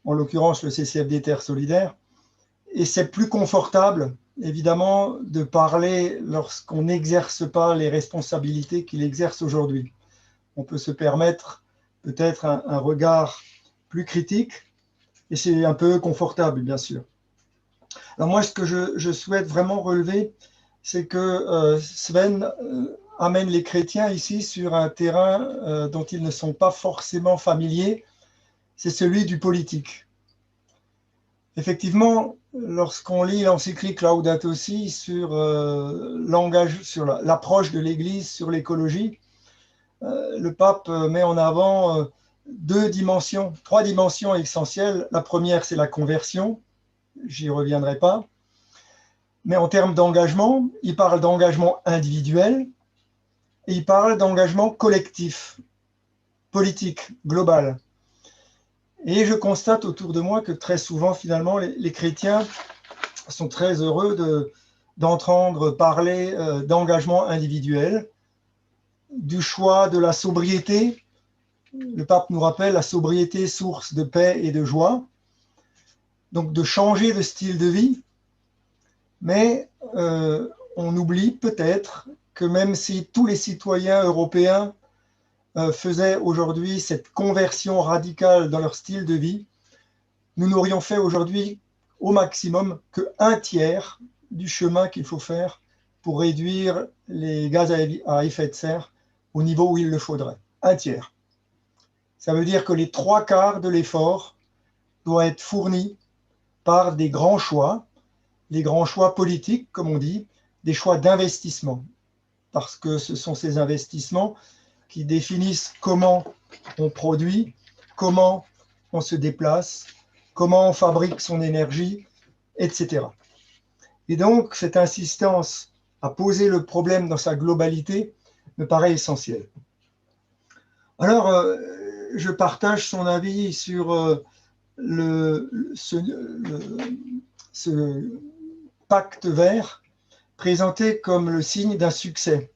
en l'occurrence le CCFD Terre Solidaire. Et c'est plus confortable, évidemment, de parler lorsqu'on n'exerce pas les responsabilités qu'il exerce aujourd'hui. On peut se permettre peut-être un regard plus critique, et c'est un peu confortable, bien sûr. Alors moi, ce que je souhaite vraiment relever, c'est que Sven amène les chrétiens ici sur un terrain dont ils ne sont pas forcément familiers, c'est celui du politique. Effectivement, lorsqu'on lit l'encyclique Laudato Si sur l'approche de l'Église sur l'écologie, le pape met en avant trois dimensions essentielles. La première, c'est la conversion, j'y reviendrai pas. Mais en termes d'engagement, il parle d'engagement individuel et il parle d'engagement collectif, politique, global. Et je constate autour de moi que très souvent, finalement, les chrétiens sont très heureux d'entendre parler d'engagement individuel, du choix de la sobriété. Le pape nous rappelle la sobriété, source de paix et de joie. Donc de changer de style de vie. Mais on oublie peut-être que même si tous les citoyens européens faisaient aujourd'hui cette conversion radicale dans leur style de vie, nous n'aurions fait aujourd'hui au maximum que 1/3 du chemin qu'il faut faire pour réduire les gaz à effet de serre au niveau où il le faudrait. 1/3. Ça veut dire que les 3/4 de l'effort doit être fourni par des grands choix, les grands choix politiques, comme on dit, des choix d'investissement, parce que ce sont ces investissements qui définissent comment on produit, comment on se déplace, comment on fabrique son énergie, etc. Et donc, cette insistance à poser le problème dans sa globalité me paraît essentielle. Alors, je partage son avis sur ce pacte vert présenté comme le signe d'un succès.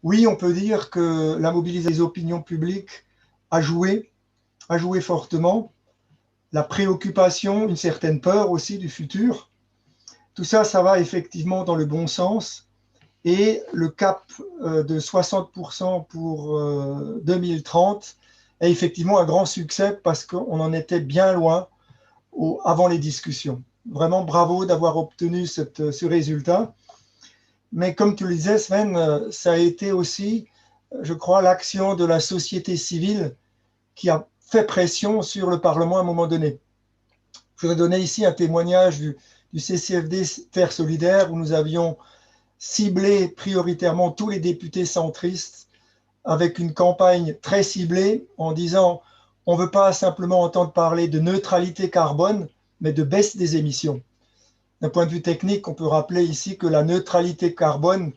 Oui, on peut dire que la mobilisation des opinions publiques a joué fortement, la préoccupation, une certaine peur aussi du futur. Tout ça, ça va effectivement dans le bon sens. Et le cap de 60% pour 2030 est effectivement un grand succès parce qu'on en était bien loin avant les discussions. Vraiment bravo d'avoir obtenu ce résultat. Mais comme tu le disais, Sven, ça a été aussi, je crois, l'action de la société civile qui a fait pression sur le Parlement à un moment donné. Je voudrais donner ici un témoignage du CCFD Terre Solidaire où nous avions ciblé prioritairement tous les députés centristes avec une campagne très ciblée en disant on ne veut pas simplement entendre parler de neutralité carbone, mais de baisse des émissions. D'un point de vue technique, on peut rappeler ici que la neutralité carbone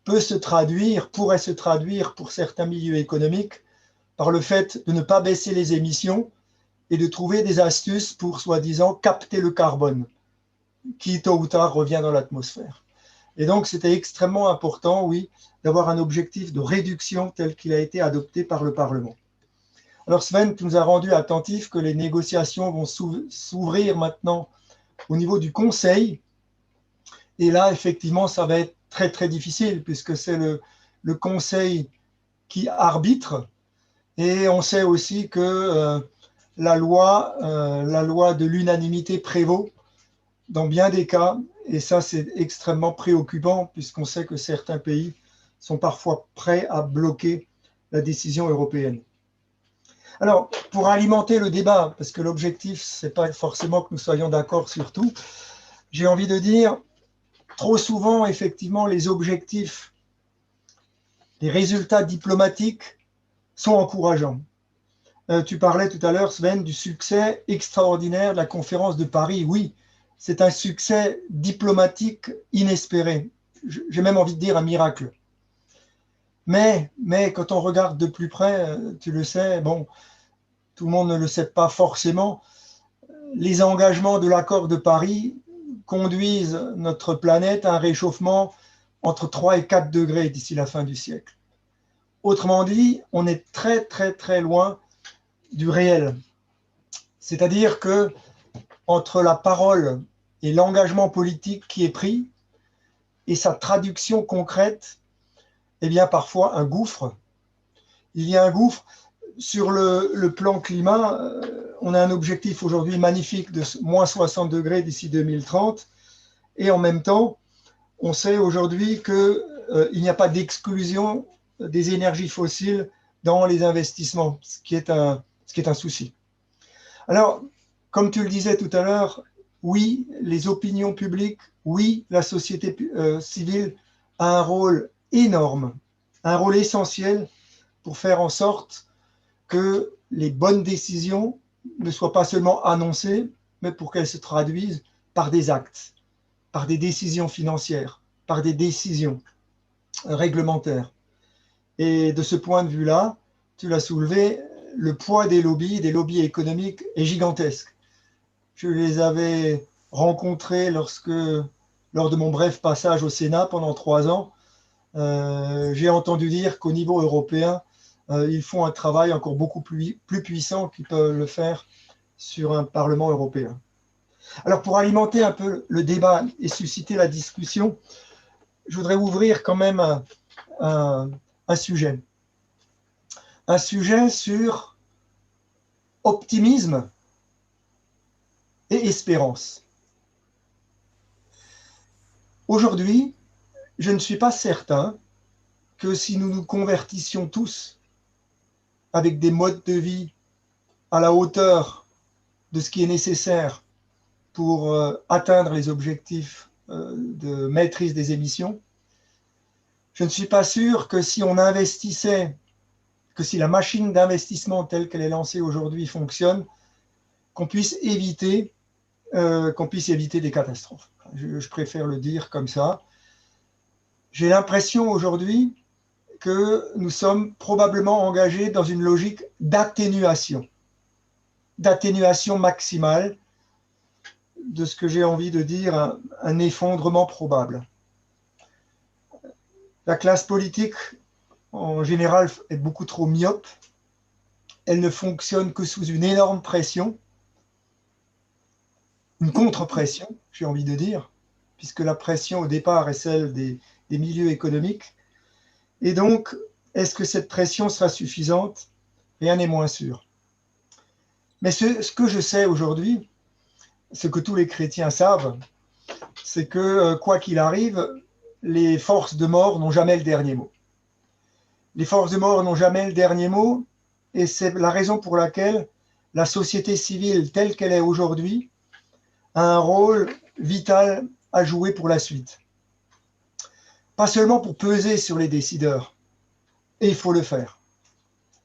pourrait se traduire pour certains milieux économiques par le fait de ne pas baisser les émissions et de trouver des astuces pour, soi-disant, capter le carbone, qui tôt ou tard revient dans l'atmosphère. Et donc, c'était extrêmement important, oui, d'avoir un objectif de réduction tel qu'il a été adopté par le Parlement. Alors Sven, tu nous as rendu attentifs que les négociations vont s'ouvrir maintenant au niveau du Conseil. Et là, effectivement, ça va être très, très difficile puisque c'est le Conseil qui arbitre. Et on sait aussi que la loi de l'unanimité prévaut dans bien des cas. Et ça, c'est extrêmement préoccupant puisqu'on sait que certains pays sont parfois prêts à bloquer la décision européenne. Alors, pour alimenter le débat, parce que l'objectif, ce n'est pas forcément que nous soyons d'accord sur tout, j'ai envie de dire, trop souvent, effectivement, les objectifs Les résultats diplomatiques sont encourageants. Tu parlais tout à l'heure, Sven, du succès extraordinaire de la conférence de Paris. Oui, c'est un succès diplomatique inespéré. J'ai même envie de dire un miracle. Mais quand on regarde de plus près, tu le sais, bon, tout le monde ne le sait pas forcément, les engagements de l'accord de Paris conduisent notre planète à un réchauffement entre 3 et 4 degrés d'ici la fin du siècle. Autrement dit, on est très, très, très loin du réel. C'est-à-dire que entre la parole et l'engagement politique qui est pris et sa traduction concrète, eh bien parfois un gouffre. Il y a un gouffre. Sur le plan climat, on a un objectif aujourd'hui magnifique de moins 60 degrés d'ici 2030. Et en même temps, on sait aujourd'hui qu'il n'y a pas d'exclusion des énergies fossiles dans les investissements, ce qui est un souci. Alors, comme tu le disais tout à l'heure, oui, les opinions publiques, oui, la société civile a un rôle énorme, un rôle essentiel pour faire en sorte que les bonnes décisions ne soient pas seulement annoncées, mais pour qu'elles se traduisent par des actes, par des décisions financières, par des décisions réglementaires. Et de ce point de vue-là, tu l'as soulevé, le poids des lobbies économiques est gigantesque. Je les avais rencontrés lors de mon bref passage au Sénat pendant 3 ans. J'ai entendu dire qu'au niveau européen, ils font un travail encore beaucoup plus puissant qu'ils peuvent le faire sur un Parlement européen. Alors, pour alimenter un peu le débat et susciter la discussion, je voudrais ouvrir quand même un sujet. Un sujet sur optimisme et espérance. Aujourd'hui, je ne suis pas certain que si nous nous convertissions tous avec des modes de vie à la hauteur de ce qui est nécessaire pour atteindre les objectifs de maîtrise des émissions, je ne suis pas sûr que si on investissait, que si la machine d'investissement telle qu'elle est lancée aujourd'hui fonctionne, qu'on puisse éviter des catastrophes. Je préfère le dire comme ça. J'ai l'impression aujourd'hui que nous sommes probablement engagés dans une logique d'atténuation maximale de ce que j'ai envie de dire un effondrement probable. La classe politique, en général, est beaucoup trop myope. Elle ne fonctionne que sous une énorme pression, une contre-pression, j'ai envie de dire, puisque la pression au départ est celle des milieux économiques. Et donc, est-ce que cette pression sera suffisante? Rien n'est moins sûr. Mais ce que je sais aujourd'hui, ce que tous les chrétiens savent, c'est que, quoi qu'il arrive, les forces de mort n'ont jamais le dernier mot. Les forces de mort n'ont jamais le dernier mot, et c'est la raison pour laquelle la société civile telle qu'elle est aujourd'hui a un rôle vital à jouer pour la suite. Pas seulement pour peser sur les décideurs, et il faut le faire,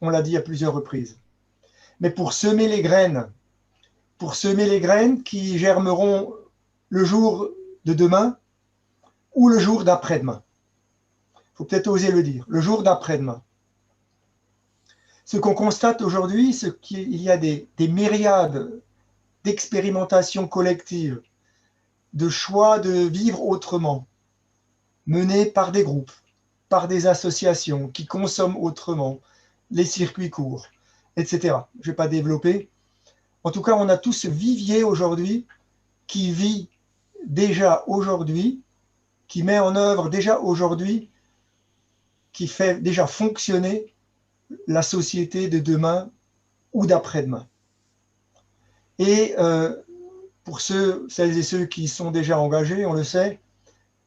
on l'a dit à plusieurs reprises, mais pour semer les graines qui germeront le jour de demain ou le jour d'après-demain. Il faut peut-être oser le dire, le jour d'après-demain. Ce qu'on constate aujourd'hui, c'est qu'il y a des myriades d'expérimentations collectives, de choix de vivre autrement, menés par des groupes, par des associations qui consomment autrement, les circuits courts, etc. Je ne vais pas développer. En tout cas, on a tout ce vivier aujourd'hui qui vit déjà aujourd'hui, qui met en œuvre déjà aujourd'hui, qui fait déjà fonctionner la société de demain ou d'après-demain. Et pour celles et ceux qui sont déjà engagés, on le sait,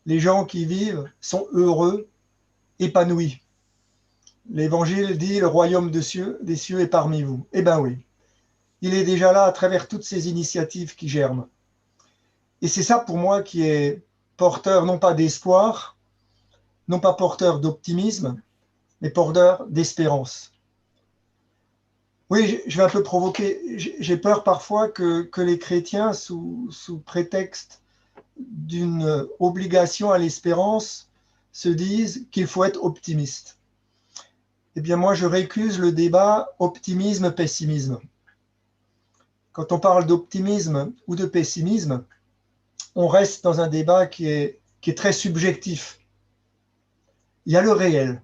les gens qui vivent sont heureux, épanouis. L'Évangile dit « Le royaume des cieux est parmi vous ». Eh bien oui, il est déjà là à travers toutes ces initiatives qui germent. Et c'est ça pour moi qui est porteur non pas d'espoir, non pas porteur d'optimisme, mais porteur d'espérance. Oui, je vais un peu provoquer. J'ai peur parfois que les chrétiens, sous prétexte d'une obligation à l'espérance, se disent qu'il faut être optimiste. Eh bien, moi, je récuse le débat optimisme-pessimisme. Quand on parle d'optimisme ou de pessimisme, on reste dans un débat qui est très subjectif. Il y a le réel.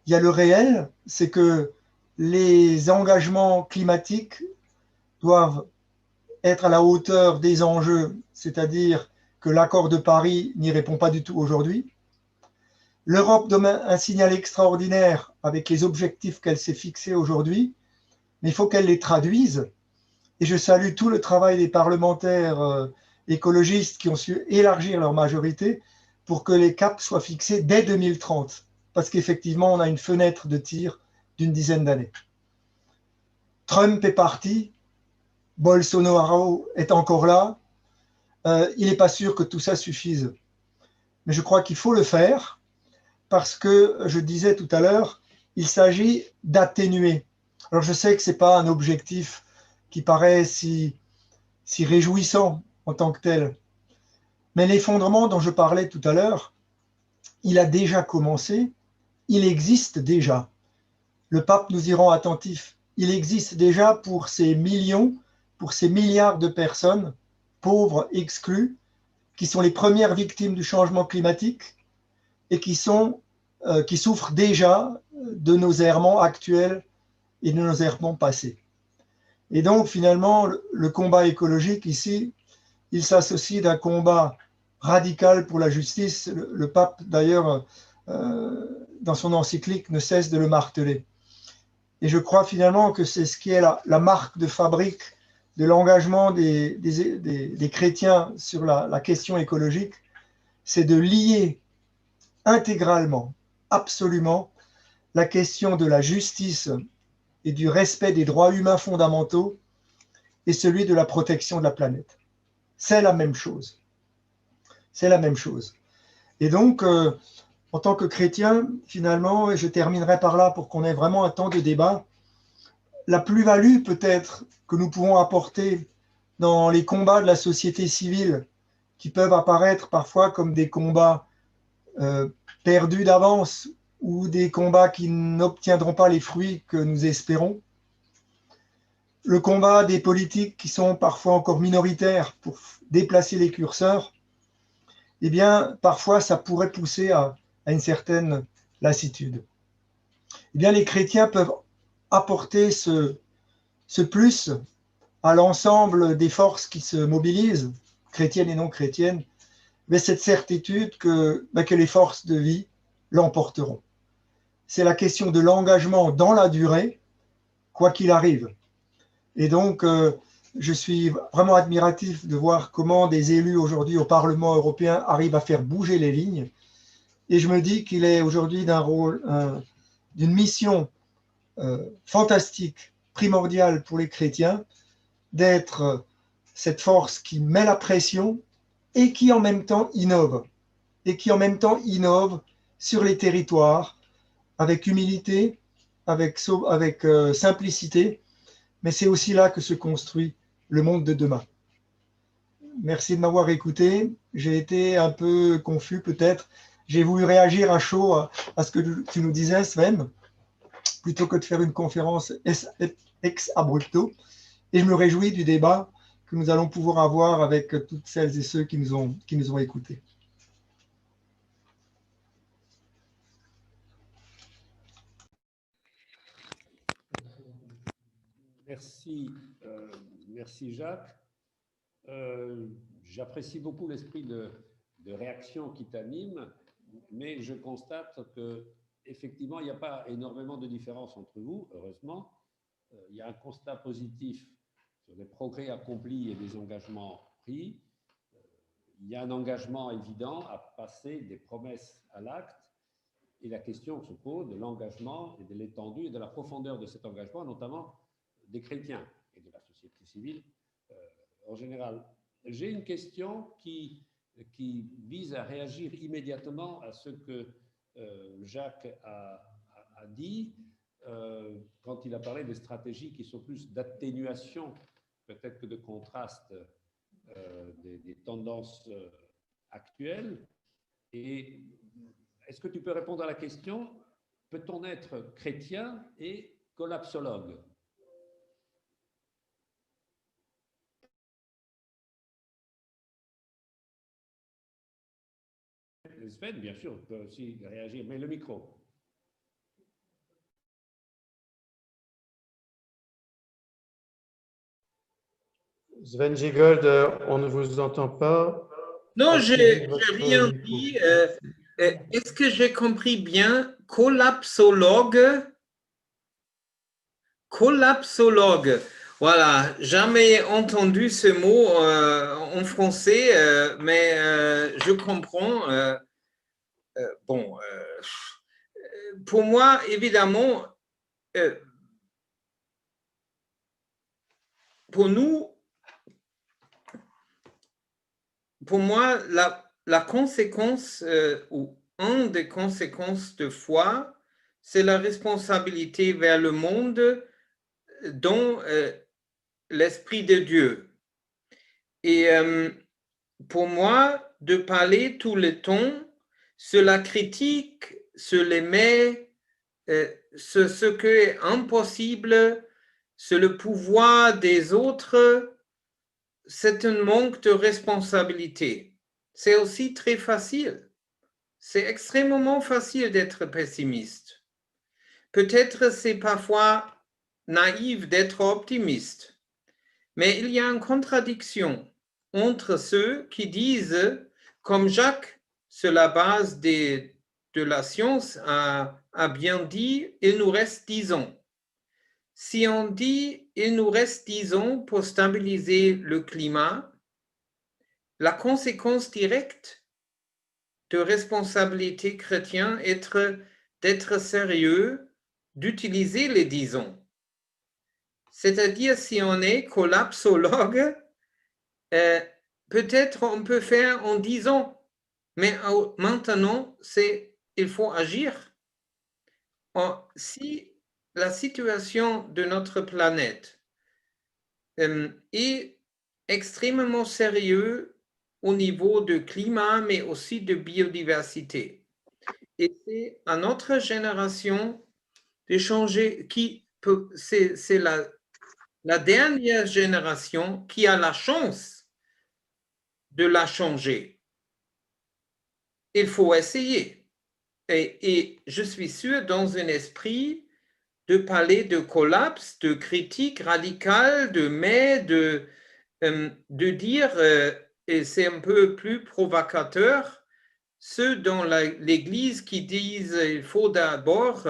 Il y a le réel, c'est que les engagements climatiques doivent être à la hauteur des enjeux, c'est-à-dire que l'accord de Paris n'y répond pas du tout aujourd'hui. L'Europe donne un signal extraordinaire avec les objectifs qu'elle s'est fixés aujourd'hui, mais il faut qu'elle les traduise. Et je salue tout le travail des parlementaires écologistes qui ont su élargir leur majorité pour que les caps soient fixés dès 2030, parce qu'effectivement, on a une fenêtre de tir d'une dizaine d'années. Trump est parti, Bolsonaro est encore là, il n'est pas sûr que tout ça suffise. Mais je crois qu'il faut le faire, parce que, je disais tout à l'heure, il s'agit d'atténuer. Alors je sais que ce n'est pas un objectif qui paraît si réjouissant en tant que tel, mais l'effondrement dont je parlais tout à l'heure, il a déjà commencé, il existe déjà. Le pape nous y rend attentifs. Il existe déjà pour ces millions, pour ces milliards de personnes, pauvres, exclues, qui sont les premières victimes du changement climatique et qui souffrent déjà de nos errements actuels et de nos errements passés. Et donc, finalement, le combat écologique ici, il s'associe d'un combat radical pour la justice. Le pape, d'ailleurs, dans son encyclique, ne cesse de le marteler. Et je crois finalement que c'est ce qui est la marque de fabrique de l'engagement des chrétiens sur la question écologique, c'est de lier intégralement, absolument, la question de la justice et du respect des droits humains fondamentaux et celui de la protection de la planète. C'est la même chose. C'est la même chose. Et donc, en tant que chrétien, finalement, et je terminerai par là pour qu'on ait vraiment un temps de débat, la plus-value peut-être que nous pouvons apporter dans les combats de la société civile, qui peuvent apparaître parfois comme des combats perdus d'avance ou des combats qui n'obtiendront pas les fruits que nous espérons. Le combat des politiques qui sont parfois encore minoritaires pour déplacer les curseurs, eh bien, parfois, ça pourrait pousser à une certaine lassitude. Eh bien, les chrétiens peuvent apporter ce plus à l'ensemble des forces qui se mobilisent, chrétiennes et non chrétiennes, mais cette certitude que les forces de vie l'emporteront. C'est la question de l'engagement dans la durée, quoi qu'il arrive. Et donc, je suis vraiment admiratif de voir comment des élus aujourd'hui au Parlement européen arrivent à faire bouger les lignes. Et je me dis qu'il est aujourd'hui d'une mission fantastique, primordiale pour les chrétiens, d'être cette force qui met la pression et qui en même temps innove. Et qui en même temps innove sur les territoires, avec humilité, avec simplicité, mais c'est aussi là que se construit le monde de demain. Merci de m'avoir écouté. J'ai été un peu confus peut-être. J'ai voulu réagir à chaud à ce que tu nous disais, Sven, plutôt que de faire une conférence ex abrupto. Et je me réjouis du débat que nous allons pouvoir avoir avec toutes celles et ceux qui nous ont écoutés. Merci Jacques. J'apprécie beaucoup l'esprit de réaction qui t'anime, mais je constate qu'effectivement, il n'y a pas énormément de différence entre vous, heureusement. Il y a un constat positif sur les progrès accomplis et les engagements pris. Il y a un engagement évident à passer des promesses à l'acte. Et la question se pose de l'engagement et de l'étendue et de la profondeur de cet engagement, notamment des chrétiens et de la société civile en général. J'ai une question qui vise à réagir immédiatement à ce que Jacques a a dit, quand il a parlé des stratégies qui sont plus d'atténuation, peut-être que de contraste des tendances actuelles. Et est-ce que tu peux répondre à la question, peut-on être chrétien et collapsologue? Sven, bien sûr, peut aussi réagir, mais le micro. Sven Giegold, on ne vous entend pas. Non, j'ai votre rien micro. dit. Est-ce que j'ai compris bien? Collapsologue? Collapsologue. Voilà, jamais entendu ce mot en français, mais je comprends. Bon, pour moi, évidemment, pour nous, pour moi, la conséquence ou une des conséquences de foi, c'est la responsabilité vers le monde dans l'Esprit de Dieu. Et pour moi, de parler tout le temps sur la critique, sur les mais, sur ce qui est impossible, sur le pouvoir des autres, c'est un manque de responsabilité. C'est aussi très facile. C'est extrêmement facile d'être pessimiste. Peut-être c'est parfois naïf d'être optimiste, mais il y a une contradiction entre ceux qui disent, comme Jacques, sur la base de la science, a bien dit, il nous reste 10 ans. Si on dit il nous reste 10 ans pour stabiliser le climat, la conséquence directe de responsabilité chrétienne est d'être sérieux, d'utiliser les 10 ans. C'est-à-dire, si on est collapsologue, peut-être on peut faire en 10 ans, mais maintenant, il faut agir. Si la situation de notre planète est extrêmement sérieuse au niveau du climat, mais aussi de biodiversité, et c'est à notre génération de changer, c'est la dernière génération qui a la chance de la changer. Il faut essayer. Et je suis sûr, dans un esprit de parler de collapse, de critique radicale, de dire, et c'est un peu plus provocateur, ceux dans l'Église qui disent il faut d'abord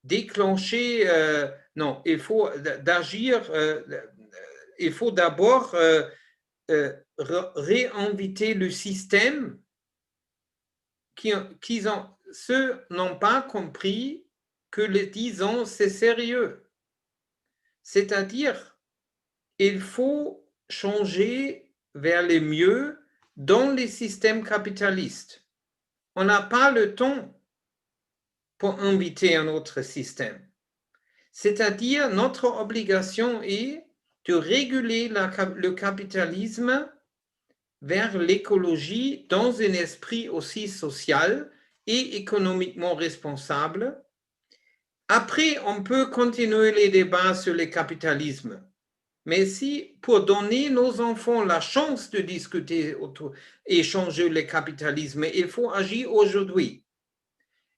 déclencher, non, il faut d'agir, il faut d'abord réinviter le système. Ceux n'ont pas compris que les 10 ans, c'est sérieux. C'est-à-dire, il faut changer vers le mieux dans les systèmes capitalistes. On n'a pas le temps pour inviter un autre système. C'est-à-dire, notre obligation est de réguler le capitalisme vers l'écologie dans un esprit aussi social et économiquement responsable. Après, on peut continuer les débats sur le capitalisme. Mais si, pour donner nos enfants la chance de discuter et changer le capitalisme, il faut agir aujourd'hui.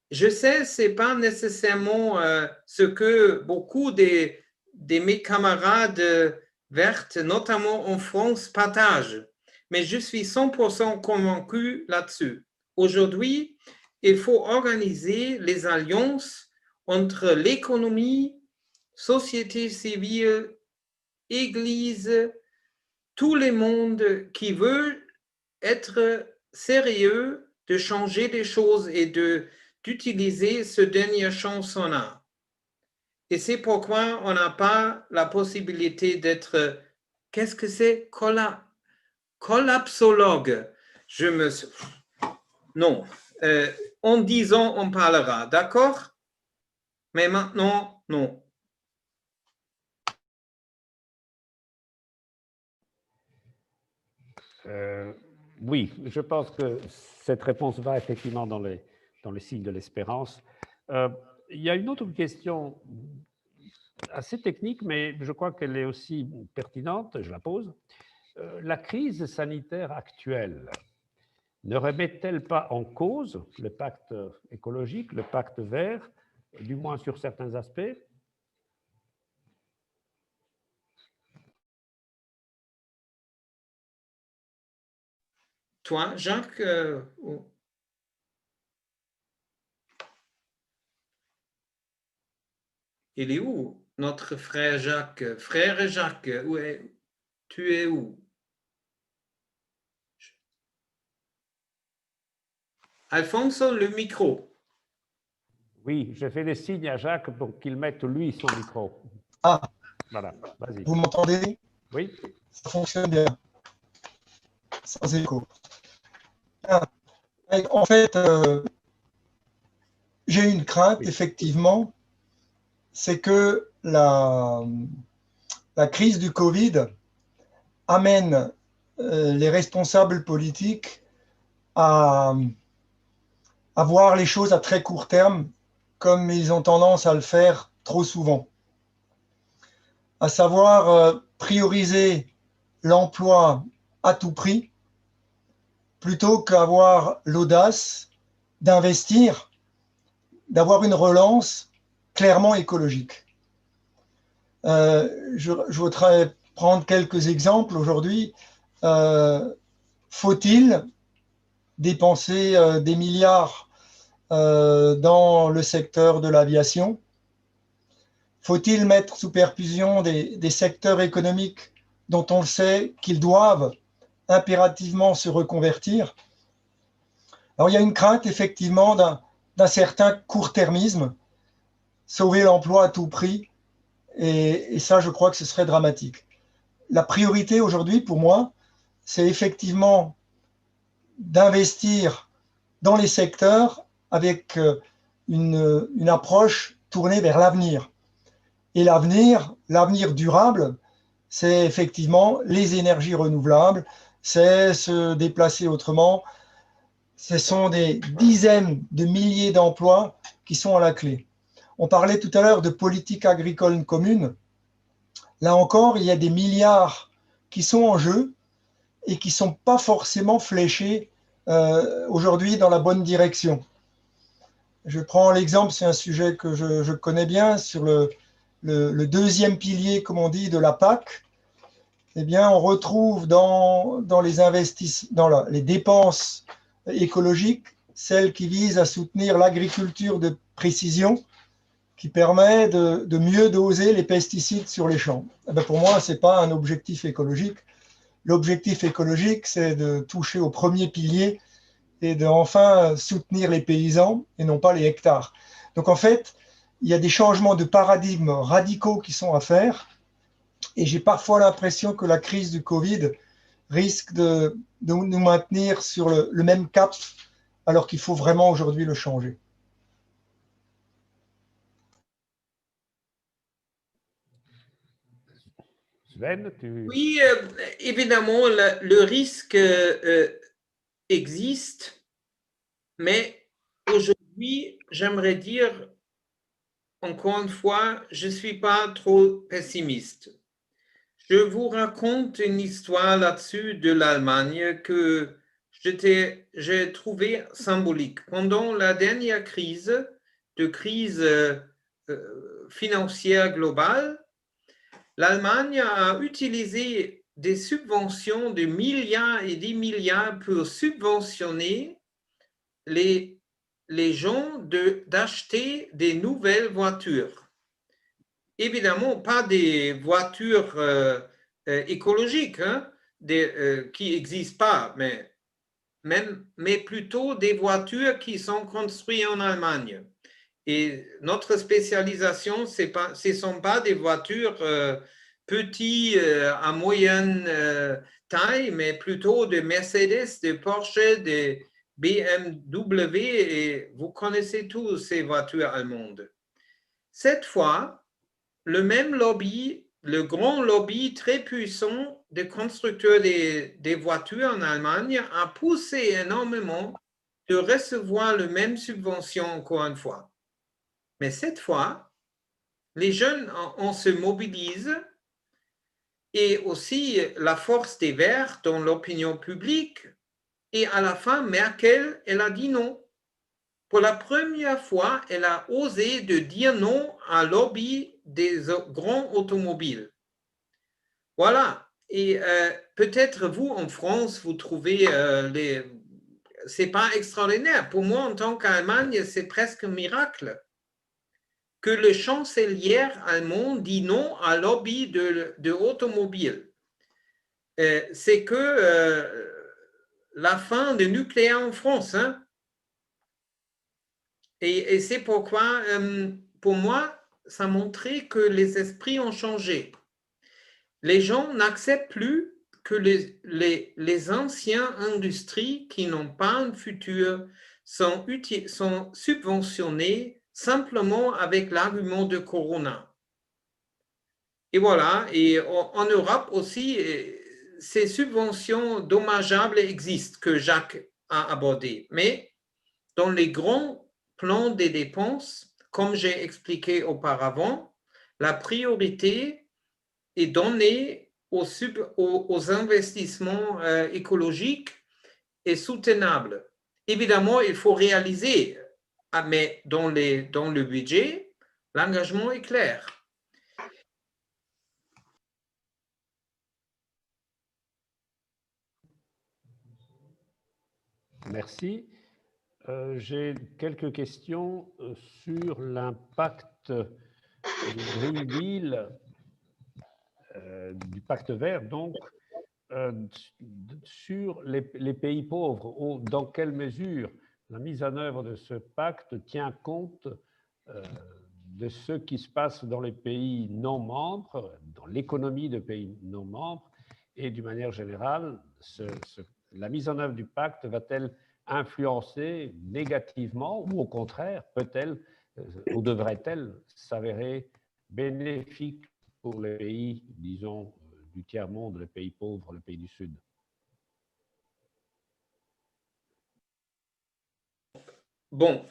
Je sais, ce n'est pas nécessairement ce que beaucoup de mes camarades verts, notamment en France, partagent. Mais je suis 100% convaincu là-dessus. Aujourd'hui, il faut organiser les alliances entre l'économie, société civile, Église, tout le monde qui veut être sérieux de changer des choses et d'utiliser ce dernier chance qu'on a. Et c'est pourquoi on n'a pas la possibilité d'être, qu'est-ce que c'est? Collapsologue. Non. En 10 ans, on parlera, d'accord? Mais maintenant, non. Oui, je pense que cette réponse va effectivement dans les signes de l'espérance. Il y a une autre question assez technique, mais je crois qu'elle est aussi pertinente, je la pose. La crise sanitaire actuelle ne remet-elle pas en cause le pacte écologique, le pacte vert, du moins sur certains aspects? Toi, Jacques, il est où, notre frère Jacques? Frère Jacques, tu es où? Alfonso, le micro. Oui, je fais des signes à Jacques pour qu'il mette lui son micro. Ah, voilà, vas-y. Vous m'entendez? Oui. Ça fonctionne bien, sans écho. Ah, en fait, j'ai une crainte, oui. Effectivement, c'est que la crise du Covid amène les responsables politiques à voir les choses à très court terme, comme ils ont tendance à le faire trop souvent. À savoir prioriser l'emploi à tout prix, plutôt qu'avoir l'audace d'investir, d'avoir une relance clairement écologique. Je voudrais prendre quelques exemples aujourd'hui. Faut-il dépenser des milliards dans le secteur de l'aviation? Faut-il mettre sous perfusion des secteurs économiques dont on le sait qu'ils doivent impérativement se reconvertir? Alors, il y a une crainte effectivement d'un certain court-termisme, sauver l'emploi à tout prix, et ça, je crois que ce serait dramatique. La priorité aujourd'hui, pour moi, c'est effectivement d'investir dans les secteurs avec une approche tournée vers l'avenir. Et l'avenir durable, c'est effectivement les énergies renouvelables, c'est se déplacer autrement. Ce sont des dizaines de milliers d'emplois qui sont à la clé. On parlait tout à l'heure de politique agricole commune. Là encore, il y a des milliards qui sont en jeu et qui ne sont pas forcément fléchés aujourd'hui dans la bonne direction. Je prends l'exemple, c'est un sujet que je connais bien, sur le deuxième pilier, comme on dit, de la PAC. Eh bien, on retrouve dans les dépenses écologiques celles qui visent à soutenir l'agriculture de précision, qui permet de mieux doser les pesticides sur les champs. Eh bien, pour moi, ce n'est pas un objectif écologique. L'objectif écologique, c'est de toucher au premier pilier et de enfin soutenir les paysans et non pas les hectares. Donc en fait, il y a des changements de paradigme radicaux qui sont à faire, et j'ai parfois l'impression que la crise du Covid risque de nous maintenir sur le même cap, alors qu'il faut vraiment aujourd'hui le changer. Sven, Oui, évidemment, le risque existe, mais aujourd'hui, j'aimerais dire, encore une fois, je ne suis pas trop pessimiste. Je vous raconte une histoire là-dessus de l'Allemagne que j'ai trouvé symbolique. Pendant la dernière crise financière globale, l'Allemagne a utilisé des subventions de milliards et des milliards pour subventionner les gens d'acheter des nouvelles voitures. Évidemment, pas des voitures écologiques hein, qui n'existent pas, mais plutôt des voitures qui sont construites en Allemagne. Et notre spécialisation, ce ne sont pas des voitures petites à moyenne taille, mais plutôt des Mercedes, des Porsche, des BMW, et vous connaissez tous ces voitures allemandes. cette fois, le même lobby, le grand lobby très puissant des constructeurs des voitures en Allemagne a poussé énormément de recevoir les mêmes subventions encore une fois. Mais cette fois, les jeunes, on se mobilise et aussi la force des Verts dans l'opinion publique. Et à la fin, Merkel, elle a dit non. Pour la première fois, elle a osé de dire non à un lobby des grands automobiles. Voilà. Et peut-être vous, en France, vous trouvez c'est pas extraordinaire. Pour moi, en tant qu'Allemagne, c'est presque un miracle que le chancelier allemand dit non à un lobby de automobile. C'est que la fin du nucléaire en France. Hein? Et c'est pourquoi, pour moi, ça montrait que les esprits ont changé. Les gens n'acceptent plus que les anciennes industries qui n'ont pas un futur sont subventionnées simplement avec l'argument de Corona. Et voilà, et en Europe aussi, ces subventions dommageables existent que Jacques a abordé. Mais dans les grands plans des dépenses, comme j'ai expliqué auparavant, la priorité est donnée aux investissements écologiques et soutenables. Évidemment, il faut réaliser, mais dans le budget, l'engagement est clair. Merci. J'ai quelques questions sur l'impact du Green Deal, du pacte vert, donc, sur les pays pauvres. Dans quelle mesure la mise en œuvre de ce pacte tient compte de ce qui se passe dans les pays non membres, dans l'économie de pays non membres, et d'une manière générale, la mise en œuvre du pacte va-t-elle influencer négativement ou au contraire, peut-elle ou devrait-elle s'avérer bénéfique pour les pays, disons, du tiers-monde, les pays pauvres, les pays du Sud? Bon,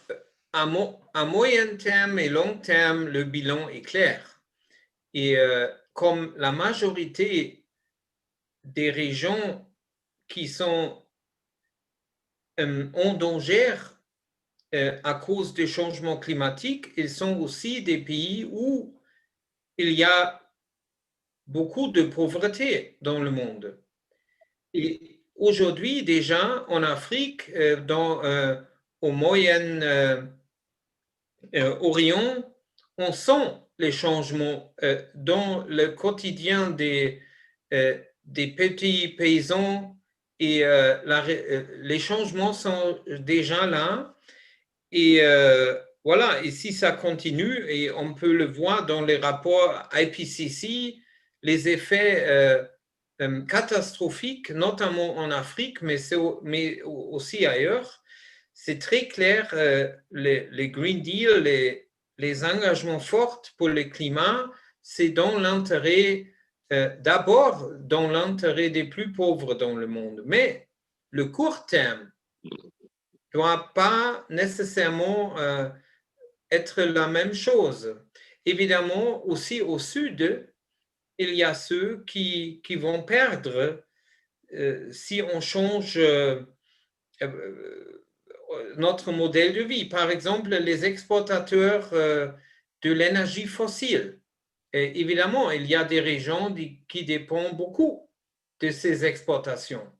à moyen terme et long terme, le bilan est clair. Et comme la majorité des régions qui sont en danger à cause des changements climatiques, ils sont aussi des pays où il y a beaucoup de pauvreté dans le monde. Et aujourd'hui, déjà, en Afrique, au Moyen-Orient, on sent les changements dans le quotidien des petits paysans et les changements sont déjà là. Et voilà, et si ça continue, et on peut le voir dans les rapports IPCC, les effets catastrophiques, notamment en Afrique, mais aussi ailleurs, c'est très clair, les Green Deal, les engagements forts pour le climat, c'est dans l'intérêt, d'abord dans l'intérêt des plus pauvres dans le monde. Mais le court terme ne doit pas nécessairement être la même chose. Évidemment, aussi au sud, il y a ceux qui vont perdre si on change notre modèle de vie. Par exemple, les exportateurs de l'énergie fossile. Et évidemment, il y a des régions qui dépendent beaucoup de ces exportations.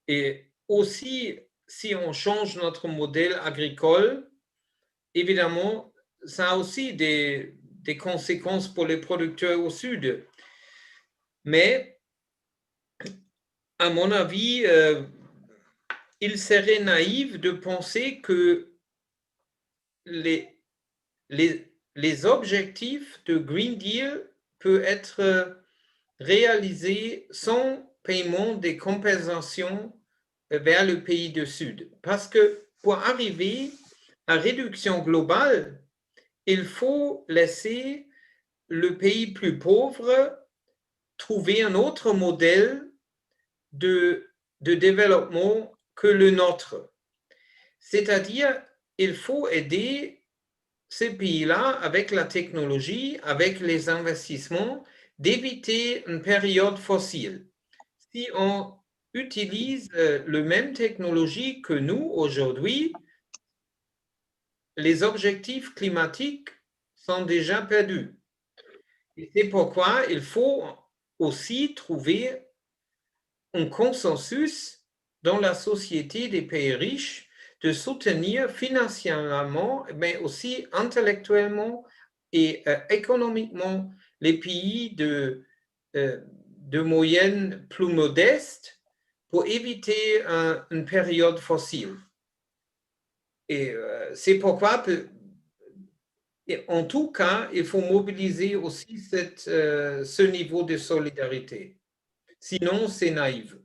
Et aussi, si on change notre modèle agricole, évidemment, ça a aussi des conséquences pour les producteurs au sud. Mais, à mon avis, il serait naïf de penser que les objectifs de Green Deal peuvent être réalisés sans paiement des compensations vers le pays du Sud. Parce que pour arriver à réduction globale, il faut laisser le pays plus pauvre trouver un autre modèle de développement que le nôtre. C'est-à-dire, il faut aider ces pays-là avec la technologie, avec les investissements, d'éviter une période fossile. Si on utilise la même technologie que nous aujourd'hui, les objectifs climatiques sont déjà perdus. Et c'est pourquoi il faut aussi trouver un consensus dans la société des pays riches de soutenir financièrement, mais aussi intellectuellement et économiquement les pays de moyenne plus modeste pour éviter une période fossile. Et c'est pourquoi, en tout cas, il faut mobiliser aussi ce niveau de solidarité. Sinon, c'est naïf.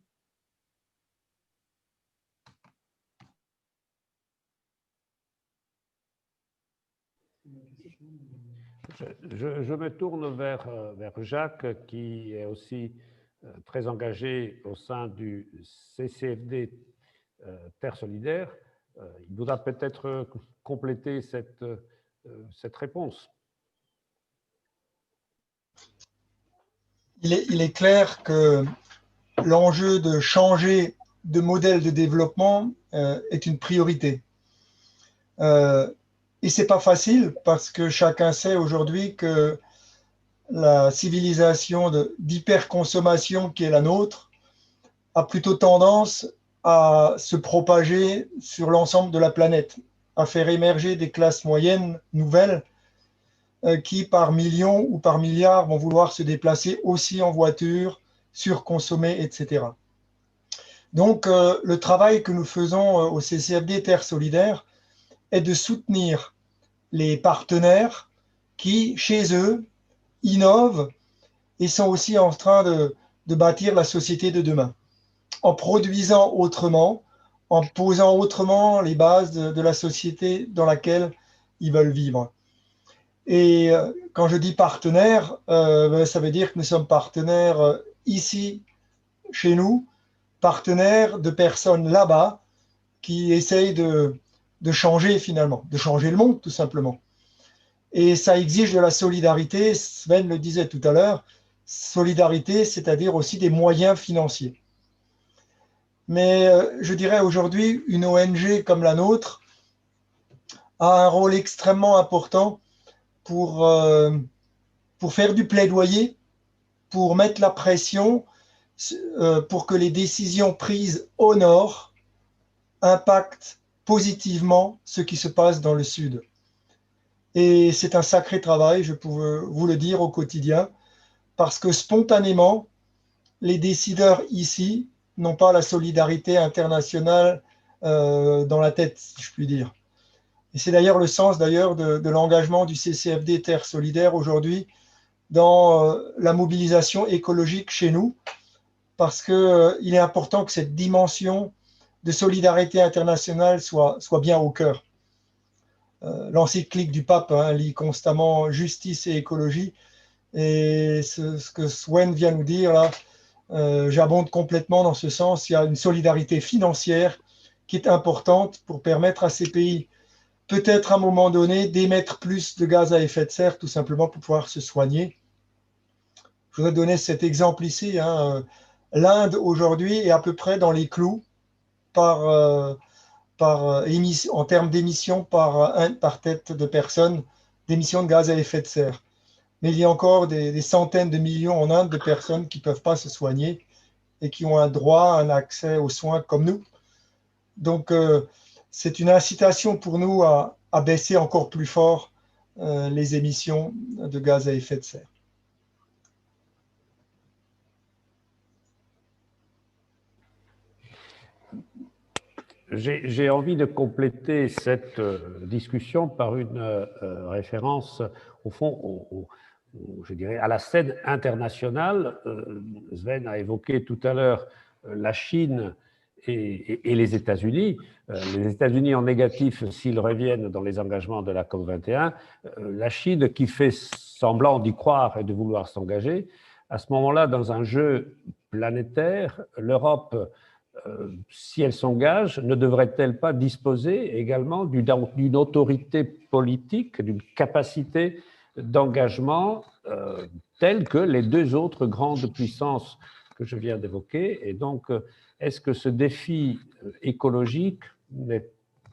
Je me tourne vers Jacques, qui est aussi très engagé au sein du CCFD Terre Solidaire. Il voudra peut-être compléter cette réponse. Il est clair que l'enjeu de changer de modèle de développement est une priorité. Et ce n'est pas facile parce que chacun sait aujourd'hui que la civilisation d'hyperconsommation qui est la nôtre a plutôt tendance à se propager sur l'ensemble de la planète, à faire émerger des classes moyennes nouvelles qui, par millions ou par milliards, vont vouloir se déplacer aussi en voiture, surconsommer, etc. Donc, le travail que nous faisons au CCFD Terre Solidaire est de soutenir les partenaires qui, chez eux, innovent et sont aussi en train de bâtir la société de demain, en produisant autrement, en posant autrement les bases de la société dans laquelle ils veulent vivre. Et quand je dis partenaire, ça veut dire que nous sommes partenaires ici, chez nous, partenaires de personnes là-bas qui essayent de changer finalement, de changer le monde tout simplement. Et ça exige de la solidarité, Sven le disait tout à l'heure, solidarité, c'est-à-dire aussi des moyens financiers. Mais je dirais aujourd'hui, une ONG comme la nôtre a un rôle extrêmement important pour faire du plaidoyer, pour mettre la pression, pour que les décisions prises au nord impactent positivement ce qui se passe dans le sud. Et c'est un sacré travail, je peux vous le dire au quotidien, parce que spontanément, les décideurs ici n'ont pas la solidarité internationale dans la tête, si je puis dire. Et c'est d'ailleurs le sens de l'engagement du CCFD Terre Solidaire aujourd'hui dans la mobilisation écologique chez nous, parce qu'il est important que cette dimension de solidarité internationale soit bien au cœur. L'encyclique du pape lit constamment justice et écologie, et ce que Sven vient nous dire là, j'abonde complètement dans ce sens. Il y a une solidarité financière qui est importante pour permettre à ces pays, peut-être à un moment donné, d'émettre plus de gaz à effet de serre, tout simplement pour pouvoir se soigner. Je voudrais donner cet exemple ici. L'Inde aujourd'hui est à peu près dans les clous en termes d'émissions par tête de personne, d'émissions de gaz à effet de serre. Mais il y a encore des centaines de millions en Inde de personnes qui ne peuvent pas se soigner et qui ont un droit, un accès aux soins comme nous. Donc, c'est une incitation pour nous à baisser encore plus fort les émissions de gaz à effet de serre. J'ai envie de compléter cette discussion par une référence, au fond, je dirais, à la scène internationale. Sven a évoqué tout à l'heure la Chine et les États-Unis. Les États-Unis en négatif s'ils reviennent dans les engagements de la COP21, la Chine qui fait semblant d'y croire et de vouloir s'engager, à ce moment-là, dans un jeu planétaire, l'Europe, si elle s'engage, ne devrait-elle pas disposer également d'une autorité politique, d'une capacité d'engagement telle que les deux autres grandes puissances que je viens d'évoquer? Et donc, est-ce que ce défi écologique ne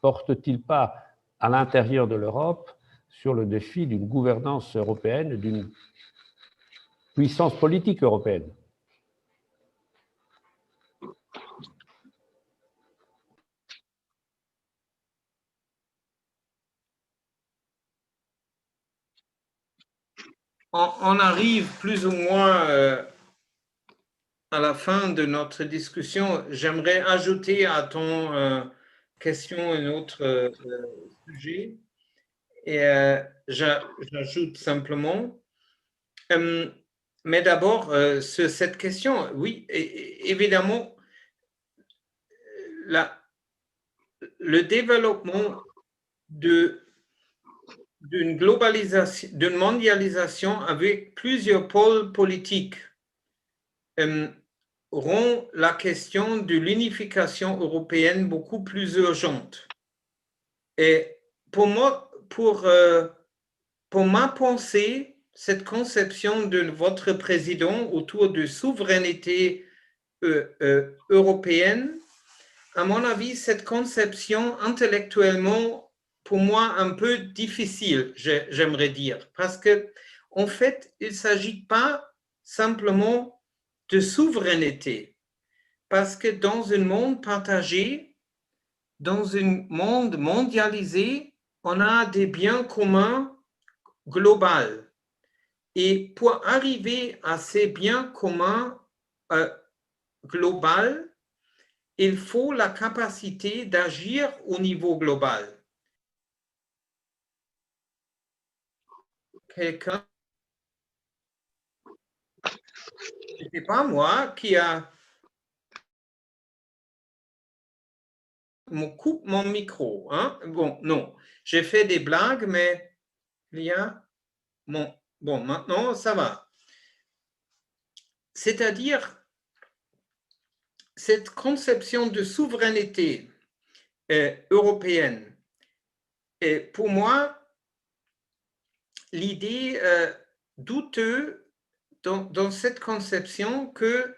porte-t-il pas à l'intérieur de l'Europe sur le défi d'une gouvernance européenne, d'une puissance politique européenne? On arrive plus ou moins à la fin de notre discussion. J'aimerais ajouter à ton question un autre sujet. Et j'ajoute simplement, mais d'abord, sur cette question, oui, évidemment, le développement d'une globalisation, d'une mondialisation avec plusieurs pôles politiques rend la question de l'unification européenne beaucoup plus urgente. Et pour moi, pour ma pensée, cette conception de votre président autour de souveraineté européenne, à mon avis, cette conception intellectuellement, pour moi, un peu difficile, j'aimerais dire, parce que en fait, il ne s'agit pas simplement de souveraineté, parce que dans un monde partagé, dans un monde mondialisé, on a des biens communs globaux. Et pour arriver à ces biens communs globaux, il faut la capacité d'agir au niveau global. Quelqu'un, ce n'est pas moi qui me coupe mon micro. Hein? Bon, non, j'ai fait des blagues, mais il y a... Bon, maintenant, ça va. C'est-à-dire, cette conception de souveraineté européenne, et pour moi, l'idée douteuse dans cette conception que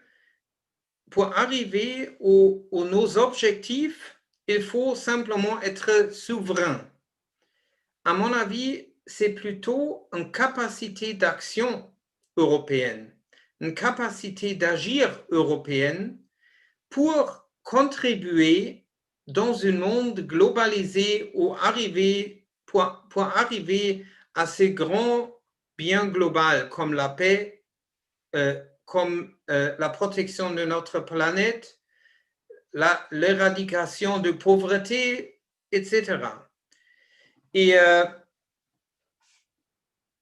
pour arriver aux nos objectifs, il faut simplement être souverain. À mon avis, c'est plutôt une capacité d'action européenne, une capacité d'agir européenne pour contribuer dans un monde globalisé pour arriver à ces grands biens globaux comme la paix, comme la protection de notre planète, l'éradication de pauvreté, etc.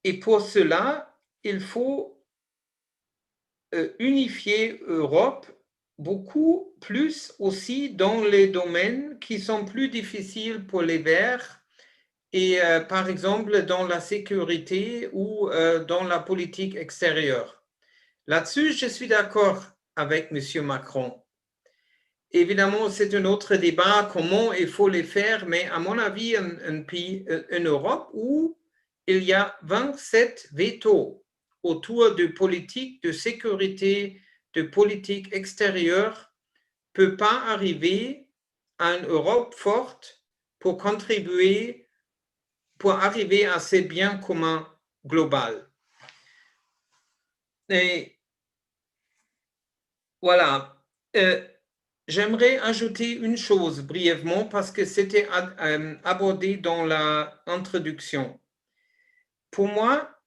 Et pour cela, il faut unifier l'Europe beaucoup plus aussi dans les domaines qui sont plus difficiles pour les Verts et par exemple dans la sécurité ou dans la politique extérieure. Là-dessus, je suis d'accord avec M. Macron. Évidemment, c'est un autre débat, comment il faut les faire, mais à mon avis, un pays, en Europe où il y a 27 vétos autour de politique de sécurité, de politique extérieure, ne peut pas arriver à une Europe forte pour contribuer, pour arriver à ces biens communs globaux. Et voilà. J'aimerais ajouter une chose brièvement parce que c'était abordé dans l'introduction. Pour moi,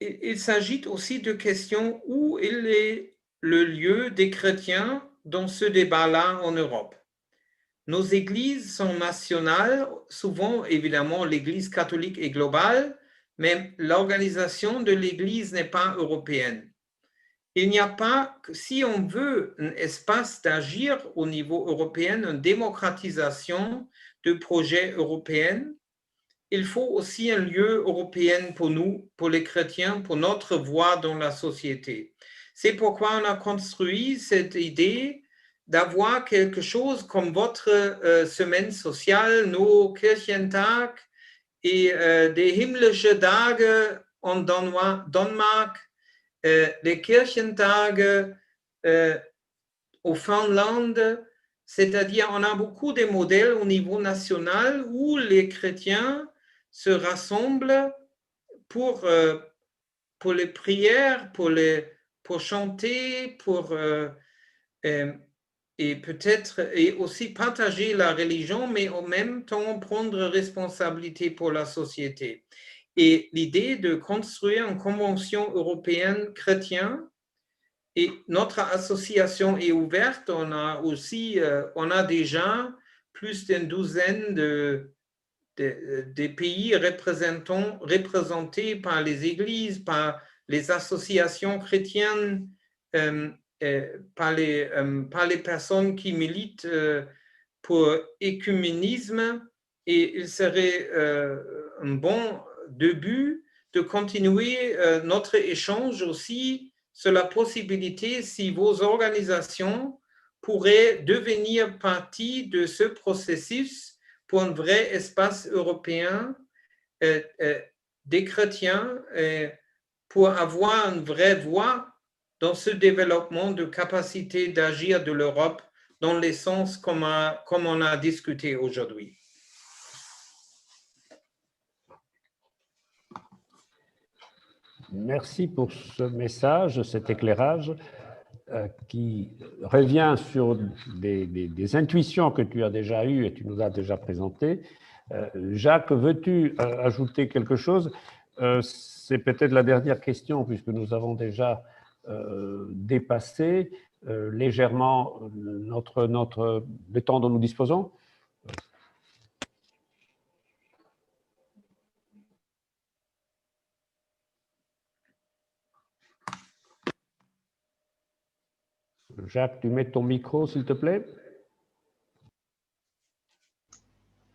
il s'agit aussi de questions où il est le lieu des chrétiens dans ce débat-là en Europe. Nos églises sont nationales, souvent évidemment l'Église catholique est globale, mais l'organisation de l'Église n'est pas européenne. il n'y a pas, si on veut un espace d'agir au niveau européen, une démocratisation du projet européen, il faut aussi un lieu européen pour nous, pour les chrétiens, pour notre voix dans la société. C'est pourquoi on a construit cette idée d'avoir quelque chose comme votre semaine sociale, nos Kirchentag et des himmlische Tage en Danemark, les Kirchentage au Finlande, c'est-à-dire on a beaucoup de modèles au niveau national où les chrétiens se rassemblent pour les prières, pour chanter, et peut-être et aussi partager la religion, mais en même temps prendre responsabilité pour la société. Et l'idée de construire une convention européenne chrétienne, et notre association est ouverte, on a déjà plus d'une douzaine de pays représentés par les églises, par les associations chrétiennes, par les personnes qui militent pour l'écuménisme, et il serait un bon début de continuer notre échange aussi sur la possibilité si vos organisations pourraient devenir partie de ce processus pour un vrai espace européen des chrétiens pour avoir une vraie voix dans ce développement de capacité d'agir de l'Europe dans les sens comme on a discuté aujourd'hui. Merci pour ce message, cet éclairage qui revient sur des intuitions que tu as déjà eues et tu nous as déjà présentées. Jacques, veux-tu ajouter quelque chose? C'est peut-être la dernière question puisque nous avons déjà dépassé légèrement le temps dont nous disposons. Jacques, tu mets ton micro, s'il te plaît.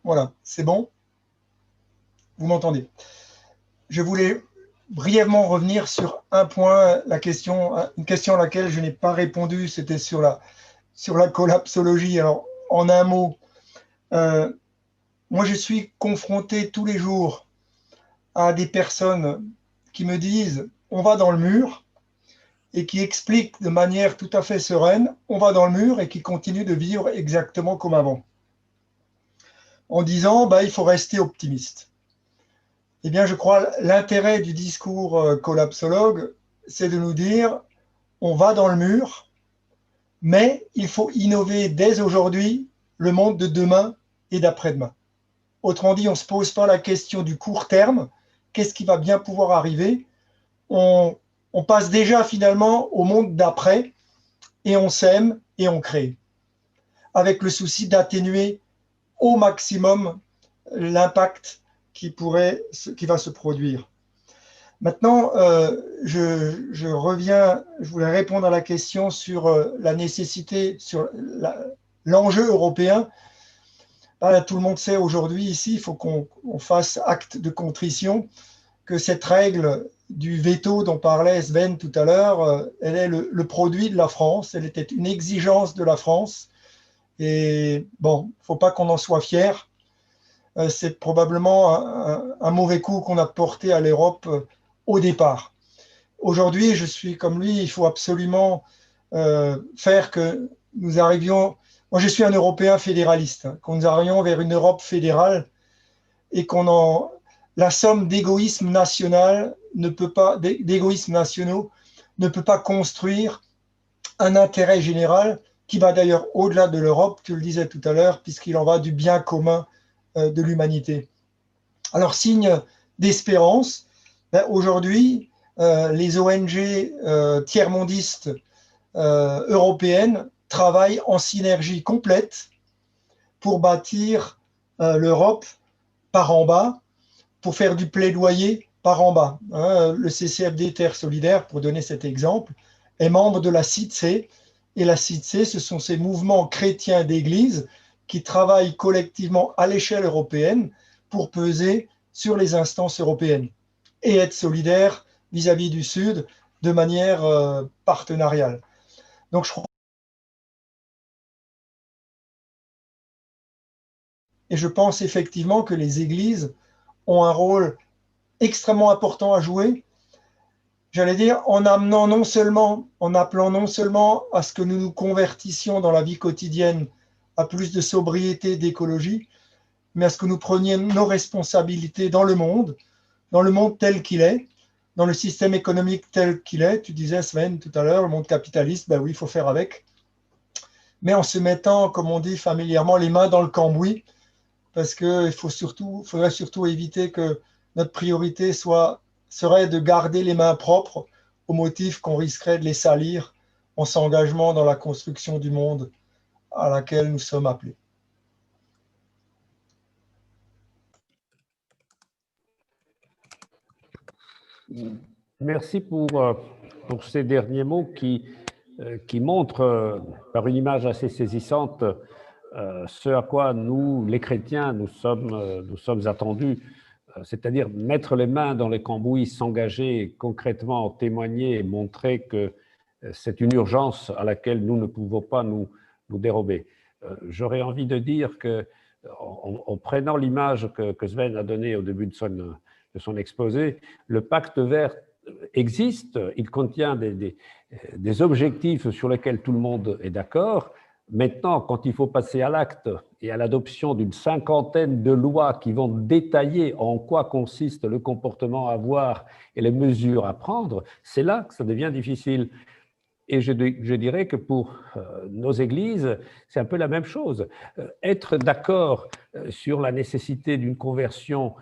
Voilà, c'est bon? Vous m'entendez? Je voulais brièvement revenir sur un point, une question à laquelle je n'ai pas répondu, c'était sur la collapsologie. Alors, en un mot, moi je suis confronté tous les jours à des personnes qui me disent « on va dans le mur », et qui expliquent de manière tout à fait sereine « on va dans le mur » et qui continuent de vivre exactement comme avant, en disant « il faut rester optimiste ». Eh bien, je crois l'intérêt du discours collapsologue, c'est de nous dire « on va dans le mur », mais il faut innover dès aujourd'hui le monde de demain et d'après-demain. Autrement dit, on ne se pose pas la question du court terme, qu'est-ce qui va bien pouvoir arriver, on passe déjà finalement au monde d'après et on sème et on crée, avec le souci d'atténuer au maximum l'impact qui va se produire. Maintenant, je reviens, je voulais répondre à la question sur la nécessité, sur l'enjeu européen. Tout le monde sait aujourd'hui ici, il faut qu'on fasse acte de contrition, que cette règle du veto dont parlait Sven tout à l'heure, elle est le produit de la France, elle était une exigence de la France. Et bon, il ne faut pas qu'on en soit fier. C'est probablement un mauvais coup qu'on a porté à l'Europe au départ. Aujourd'hui, je suis comme lui, il faut absolument faire que nous arrivions... Moi, je suis un Européen fédéraliste, qu'on nous arrivions vers une Europe fédérale et la somme d'égoïsmes nationaux ne peut pas construire un intérêt général qui va d'ailleurs au-delà de l'Europe, tu le disais tout à l'heure, puisqu'il en va du bien commun de l'humanité. Alors, signe d'espérance, aujourd'hui, les ONG tiers-mondistes européennes travaillent en synergie complète pour bâtir l'Europe par en bas, pour faire du plaidoyer par en bas. Le CCFD Terre Solidaire, pour donner cet exemple, est membre de la CITSE. Et la CITSE, ce sont ces mouvements chrétiens d'église qui travaillent collectivement à l'échelle européenne pour peser sur les instances européennes et être solidaires vis-à-vis du Sud de manière partenariale. Donc, je pense effectivement que les églises ont un rôle extrêmement important à jouer. J'allais dire, en appelant non seulement à ce que nous nous convertissions dans la vie quotidienne à plus de sobriété, d'écologie, mais à ce que nous prenions nos responsabilités dans le monde tel qu'il est, dans le système économique tel qu'il est. Tu disais, Sven, tout à l'heure, le monde capitaliste, ben oui, il faut faire avec. Mais en se mettant, comme on dit familièrement, les mains dans le cambouis, parce qu'il faudrait surtout éviter que notre priorité serait de garder les mains propres au motif qu'on risquerait de les salir en s'engageant dans la construction du monde à laquelle nous sommes appelés. Merci pour ces derniers mots qui montrent par une image assez saisissante ce à quoi nous, les chrétiens, nous sommes attendus, c'est-à-dire mettre les mains dans les cambouis, s'engager concrètement, témoigner et montrer que c'est une urgence à laquelle nous ne pouvons pas nous dérober. J'aurais envie de dire que, en prenant l'image que Sven a donnée au début de son exposé, le pacte vert existe, il contient des objectifs sur lesquels tout le monde est d'accord. Maintenant, quand il faut passer à l'acte et à l'adoption d'une cinquantaine de lois qui vont détailler en quoi consiste le comportement à avoir et les mesures à prendre, c'est là que ça devient difficile. Et je dirais que pour nos églises, c'est un peu la même chose. Être d'accord sur la nécessité d'une conversion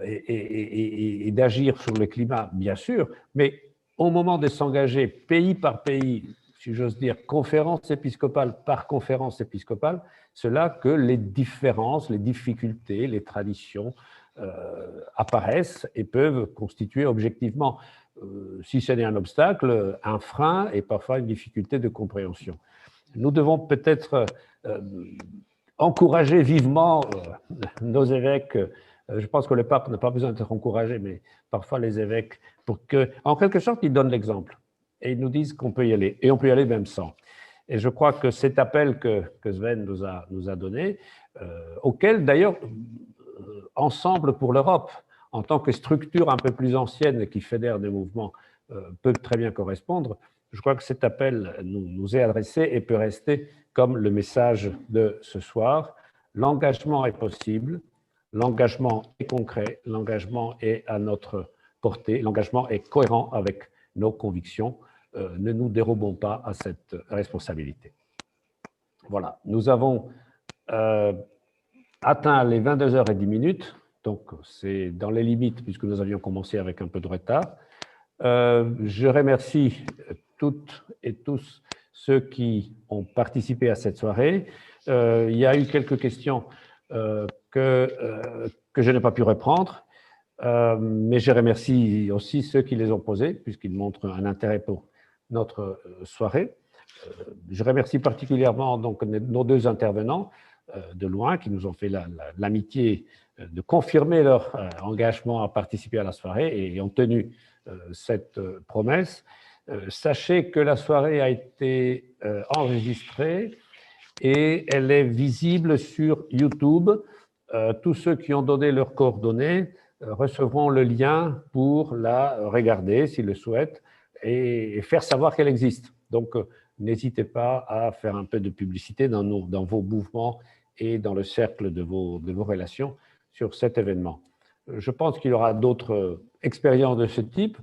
et d'agir sur le climat, bien sûr, mais au moment de s'engager pays par pays, si j'ose dire, conférence épiscopale par conférence épiscopale, c'est là que les différences, les difficultés, les traditions apparaissent et peuvent constituer objectivement, si ce n'est un obstacle, un frein et parfois une difficulté de compréhension. Nous devons peut-être encourager vivement nos évêques. Je pense que le pape n'a pas besoin d'être encouragé, mais parfois les évêques, pour que, en quelque sorte, ils donnent l'exemple et ils nous disent qu'on peut y aller, et on peut y aller même sans. Et je crois que cet appel que Sven nous a donné, auquel d'ailleurs, Ensemble pour l'Europe, en tant que structure un peu plus ancienne qui fédère des mouvements, peut très bien correspondre. Je crois que cet appel nous est adressé et peut rester comme le message de ce soir. L'engagement est possible, l'engagement est concret, l'engagement est à notre portée, l'engagement est cohérent avec nos convictions. Ne nous dérobons pas à cette responsabilité. Voilà, nous avons atteint les 22h10, donc c'est dans les limites puisque nous avions commencé avec un peu de retard. Je remercie toutes et tous ceux qui ont participé à cette soirée. Il y a eu quelques questions que je n'ai pas pu reprendre, mais je remercie aussi ceux qui les ont posées puisqu'ils montrent un intérêt pour notre soirée. Je remercie particulièrement donc nos deux intervenants de loin qui nous ont fait l'amitié de confirmer leur engagement à participer à la soirée et ont tenu cette promesse. Sachez que la soirée a été enregistrée et elle est visible sur YouTube. Tous ceux qui ont donné leurs coordonnées recevront le lien pour la regarder s'ils le souhaitent et faire savoir qu'elle existe. Donc, n'hésitez pas à faire un peu de publicité dans vos mouvements et dans le cercle de vos relations sur cet événement. Je pense qu'il y aura d'autres expériences de ce type.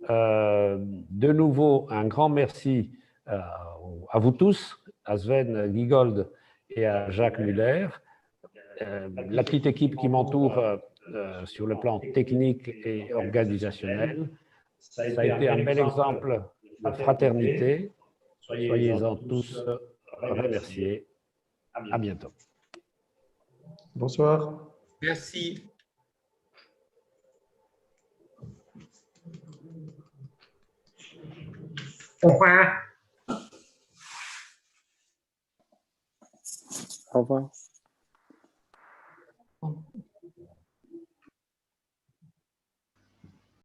De nouveau, un grand merci à vous tous, à Sven Giegold et à Jacques Muller, la petite équipe qui m'entoure sur le plan technique et organisationnel. Ça a été un bel exemple de fraternité. Soyez-en tous remerciés. À bientôt. Bonsoir. Merci. Au revoir. Au revoir.